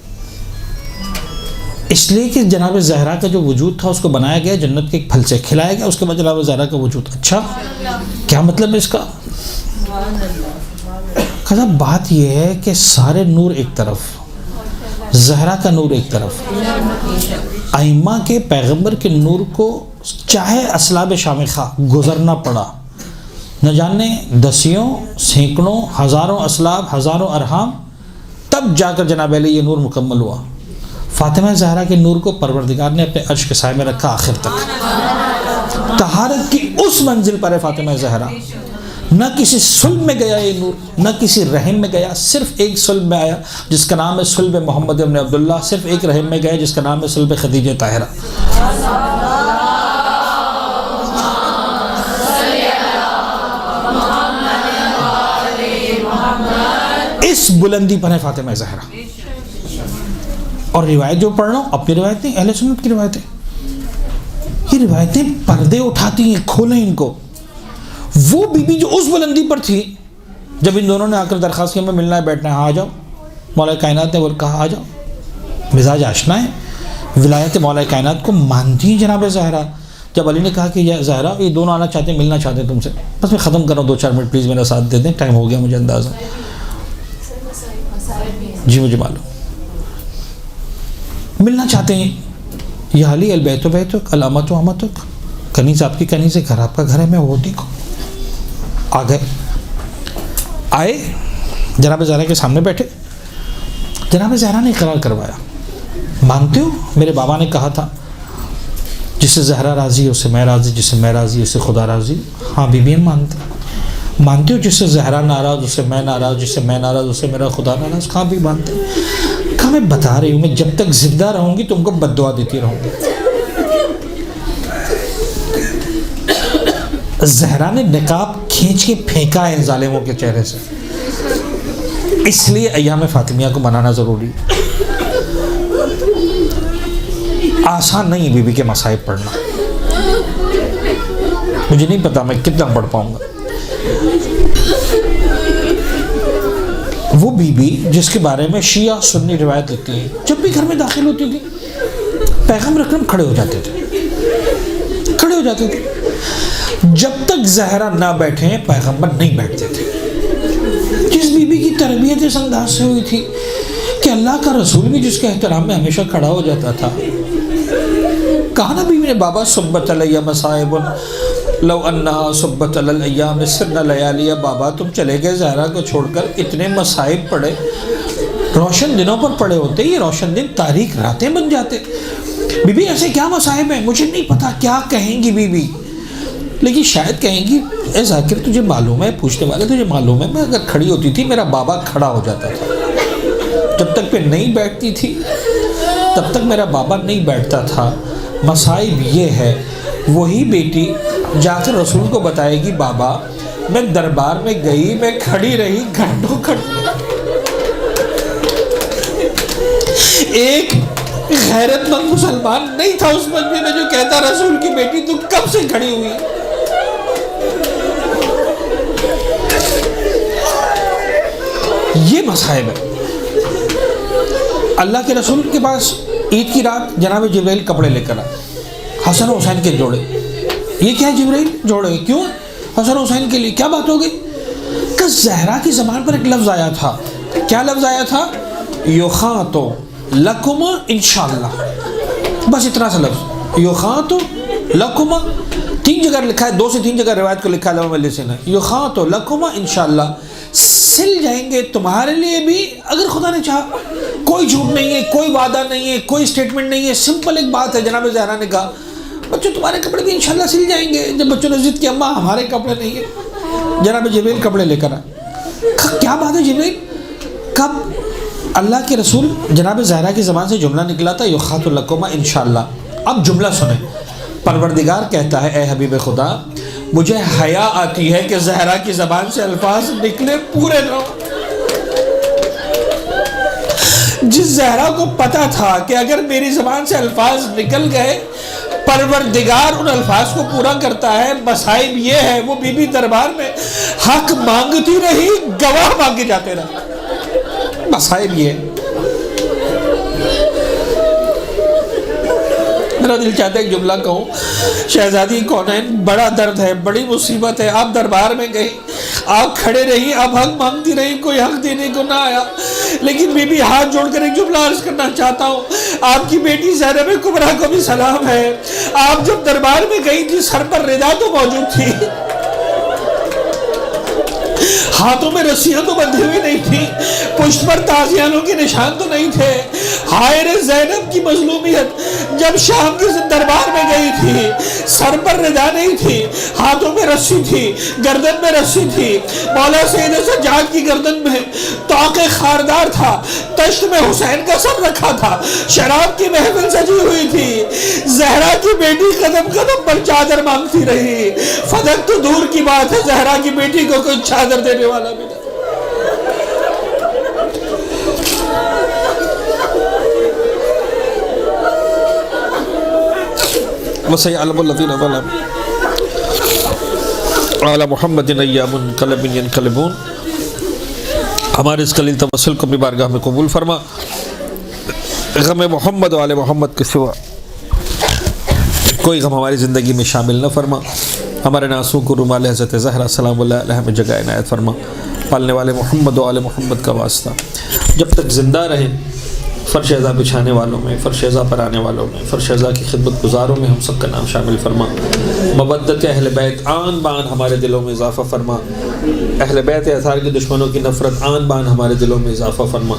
اس لیے کہ جناب زہرا کا جو وجود تھا اس کو بنایا گیا جنت کے ایک پھل سے، کھلایا گیا، اس کے بعد جناب زہرا کا وجود. اچھا کیا مطلب ہے اس کا؟ بات یہ ہے کہ سارے نور ایک طرف، زہرا کا نور ایک طرف. ائمہ کے پیغمبر کے نور کو چاہے اصلاب شامخہ گزرنا پڑا، نہ جانے 10 سینکڑوں ہزاروں اصلاب، ہزاروں ارحام، تب جا کر جناب علی یہ نور مکمل ہوا. فاطمہ زہرا کے نور کو پروردگار نے اپنے عرش کے سائے میں رکھا آخر تک. طہارت کی اس منزل پر ہے فاطمہ زہرا. نہ کسی صلب میں گیا یہ نور، نہ کسی رحم میں گیا، صرف ایک صلب میں آیا جس کا نام ہے صلب محمد ابن عبداللہ. صرف ایک رحم میں گیا جس کا نام ہے صلب خدیجہ طاہرہ. اس بلندی پر ہے فاطمہ زہرا. اور روایت جو پڑھ رہا ہوں اپنی روایت نہیں، اہل سنت کی روایتیں. یہ روایتیں پردے اٹھاتی ہیں، کھولیں ان کو. وہ بی بی جو اس بلندی پر تھی، جب ان دونوں نے آ کر درخواست کی ہمیں ملنا ہے، بیٹھنا ہے، آ جاؤ. مولا کائنات نے وہ کہا آ جاؤ. مزاج آشنا ہے، ولایت مولا کائنات کو مانتی ہیں جناب زہرا. جب علی نے کہا کہ یہ زہرا یہ دونوں آنا چاہتے ہیں، ملنا چاہتے ہیں تم سے، بس میں ختم کر رہا ہوں، 2-4 منٹ پلیز میرا ساتھ دے دیں، ٹائم ہو گیا مجھے اندازہ. جی مجھے معلوم، ملنا چاہتے ہیں. یا علی البیت بیتک الامت امتک، کنیز آپ کی کنیز ہے، گھر آپ کا گھر ہے، میں وہ دیکھو. آ گئے، آئے جناب زہرا کے سامنے بیٹھے. جناب زہرا نے اقرار کروایا، مانتے ہو میرے بابا نے کہا تھا جس سے زہرا راضی ہے اس سے میں راضی، جس سے میں راضی اس سے خدا راضی. ہاں بی بی ہم مانتے ہو جس سے زہرا ناراض اس سے میں ناراض، جس سے میں ناراض اس سے میرا خدا ناراض. ہاں بھی مانتے. کہا میں بتا رہی ہوں، میں جب تک زندہ رہوں گی تم کو بد دعا دیتی رہوں گی. زہرا نے نقاب کھینچ کے پھینکا ہے ظالموں کے چہرے سے. اس لیے ایام فاطمیہ کو منانا ضروری ہے. آسان نہیں بی بی کے مصائب پڑھنا. مجھے نہیں پتا میں کتنا پڑھ پاؤں گا. وہ بی بی جس کے بارے میں شیعہ سنی روایت لکھتی ہیں، جب بھی گھر میں داخل ہوتی تھی پیغمبر اکرم کھڑے ہو جاتے تھے. جب تک زہرا نہ بیٹھیں پیغمبر نہیں بیٹھتے تھے. جس بی بی کی تربیت اس انداز سے ہوئی تھی کہ اللہ کا رسول بھی جس کے احترام میں ہمیشہ کھڑا ہو جاتا تھا. کہا نا بیوی نے بابا صبت علیہ مصائب لو انہا صبت علی الایام سن لیالی. بابا تم چلے گئے زہرا کو چھوڑ کر، اتنے مصائب پڑے، روشن دنوں پر پڑے ہوتے، یہ روشن دن تاریک راتیں بن جاتے. بی بی ایسے کیا مصائب ہیں؟ مجھے نہیں پتا کیا کہیں گی بی بی، لیکن شاید کہیں گی اے ذاکر تجھے معلوم ہے، پوچھنے والے تجھے معلوم ہے میں اگر کھڑی ہوتی تھی میرا بابا کھڑا ہو جاتا تھا. جب تک پہ نہیں بیٹھتی تھی تب تک میرا بابا نہیں بیٹھتا تھا. مصائب یہ ہے. وہی بیٹی جا کر رسول کو بتائے گی بابا میں دربار میں گئی، میں کھڑی رہی گھنٹوں ایک غیرت مند مسلمان نہیں تھا اس مجمع میں جو کہتا رسول کی بیٹی تو کب سے کھڑی ہوئی. یہ مصائب ہے. اللہ کے رسول کے پاس عید کی رات جناب جبرائیل کپڑے لے کر آئے، حسن و حسین کے جوڑے. یہ کیا جبرائیل جوڑے کیوں؟ حسن و حسین کے لیے. کیا بات ہو گئی؟ کہ زہرا کی زبان پر ایک لفظ آیا تھا. کیا لفظ آیا تھا؟ یخاط لکم انشاءاللہ. بس اتنا سا لفظ یخاط لکم. 3 جگہ لکھا ہے، 2 سے 3 جگہ روایت کو لکھا ہے علماء مجلس نے. یخاط لکم انشاءاللہ، سل جائیں گے تمہارے لیے بھی اگر خدا نے چاہا. کوئی جھوٹ نہیں ہے، کوئی وعدہ نہیں ہے، کوئی اسٹیٹمنٹ نہیں ہے، سمپل ایک بات ہے. جناب زہرا نے کہا بچوں تمہارے کپڑے بھی انشاءاللہ سل جائیں گے. جب بچوں نے ضد کی اماں ہمارے کپڑے نہیں ہیں، جناب جبرائیل کپڑے لے کر آئے. کیا بات ہے جبرائیل؟ کب؟ اللہ کے رسول جناب زہرا کی زبان سے جملہ نکلا تھا یخاط لکم انشاءاللہ. اب جملہ سنیں. پروردگار کہتا ہے اے حبیب خدا مجھے حیا آتی ہے کہ زہرا کی زبان سے الفاظ نکلے پورے نہ ہو. جس زہرا کو پتا تھا کہ اگر میری زبان سے الفاظ نکل گئے پروردگار ان الفاظ کو پورا کرتا ہے. مصائب یہ ہے وہ بی بی دربار میں حق مانگتی رہی، گواہ مانگے جاتے رہے. مصائب یہ ہے. میرا دل چاہتا ہے ایک جملہ کہوں. شہزادی کونین بڑا درد ہے، بڑی مصیبت ہے. آپ دربار میں گئی، آپ کھڑے رہی، آپ حق مانگتی رہی، کوئی حق دینے کو نہ آیا. لیکن بی بی ہاتھ جوڑ کر ایک جملہ عرض کرنا چاہتا ہوں. آپ کی بیٹی زینب کبریٰ کو بھی سلام ہے. آپ جب دربار میں گئی تھی سر پر ردا تو موجود تھی. ہاتھوں میں رسیاں تو بندھی ہوئی نہیں تھی، پشت پر تازیانوں کے نشان تو نہیں تھے۔ حائر زینب کی مظلومیت جب شام کے دربار میں گئی تھی، سر پر ردا نہیں تھی، ہاتھوں میں رسی تھی، گردن میں رسی تھی، مولا سید سجاد کی گردن میں طاق خاردار تھا، تشت میں حسین کا سر رکھا تھا، شراب کی محفل سجی ہوئی تھی، زہرا کی بیٹی قدم قدم پر چادر مانگتی رہی۔ فدق تو دور کی بات ہے، زہرا کی بیٹی کو کوئی چادر دینے والا بھی نہیں۔ وَسَيَعْلَمُ الَّذِينَ ظَلَمُوا عَلَى مُحَمَّدٍ أَيَّ مُنْقَلَبٍ يَنْقَلِبُونَ۔ ہمارے اس قلیل توسل کو بھی بارگاہ میں قبول فرما، غم محمد و آل محمد کے سوا کوئی غم ہماری زندگی میں شامل نہ فرما، ہمارے ناسوں کو رومال حضرت زہرا سلام اللہ علیہ میں جگہ عنایت فرما، پالنے والے محمد و آل محمد کا واسطہ جب تک زندہ رہیں فرش عزا بچھانے والوں میں، فرش عزا پر آنے والوں میں، فرش عزا کی خدمت گزاروں میں ہم سب کا نام شامل فرما۔ مودت اہل بیت آن بان ہمارے دلوں میں اضافہ فرما، اہل بیت اطہار کے دشمنوں کی نفرت آن بان ہمارے دلوں میں اضافہ فرما۔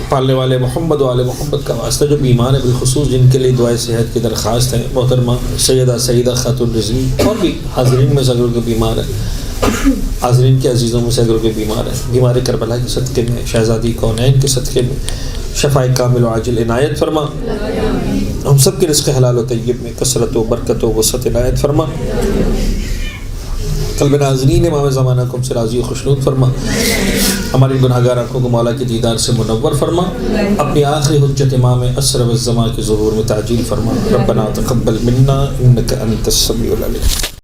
پالنے والے محمد و آل محمد کا واسطہ جو بیمار ہیں، بالخصوص جن کے لیے دعائے صحت کی درخواست ہے، محترمہ سیدہ خاتون رضوی اور بھی حاضرین میں سے اگر کوئی بیمار ہے، حاضرین کے عزیزوں میں سے اگر کوئی بیمار ہے، بیمار کربلا کے صدقے میں، شہزادی کونین کے صدقے میں شفاء کامل و عاجل عنایت فرما، ہم سب کے رزق حلال و طیب میں کثرت و برکت و وسعت عنایت فرما، قلب ناظرین امام زمانہ کو ہم سے راضی و خوشنود فرما، ہماری گناہگار آنکھوں کو مولا کے دیدار سے منور فرما، اپنی آخری حجت امام اسرب الزمان کے ظہور میں تعجیل فرما۔ ربنا تقبل منا انک انت السمیع العلیم۔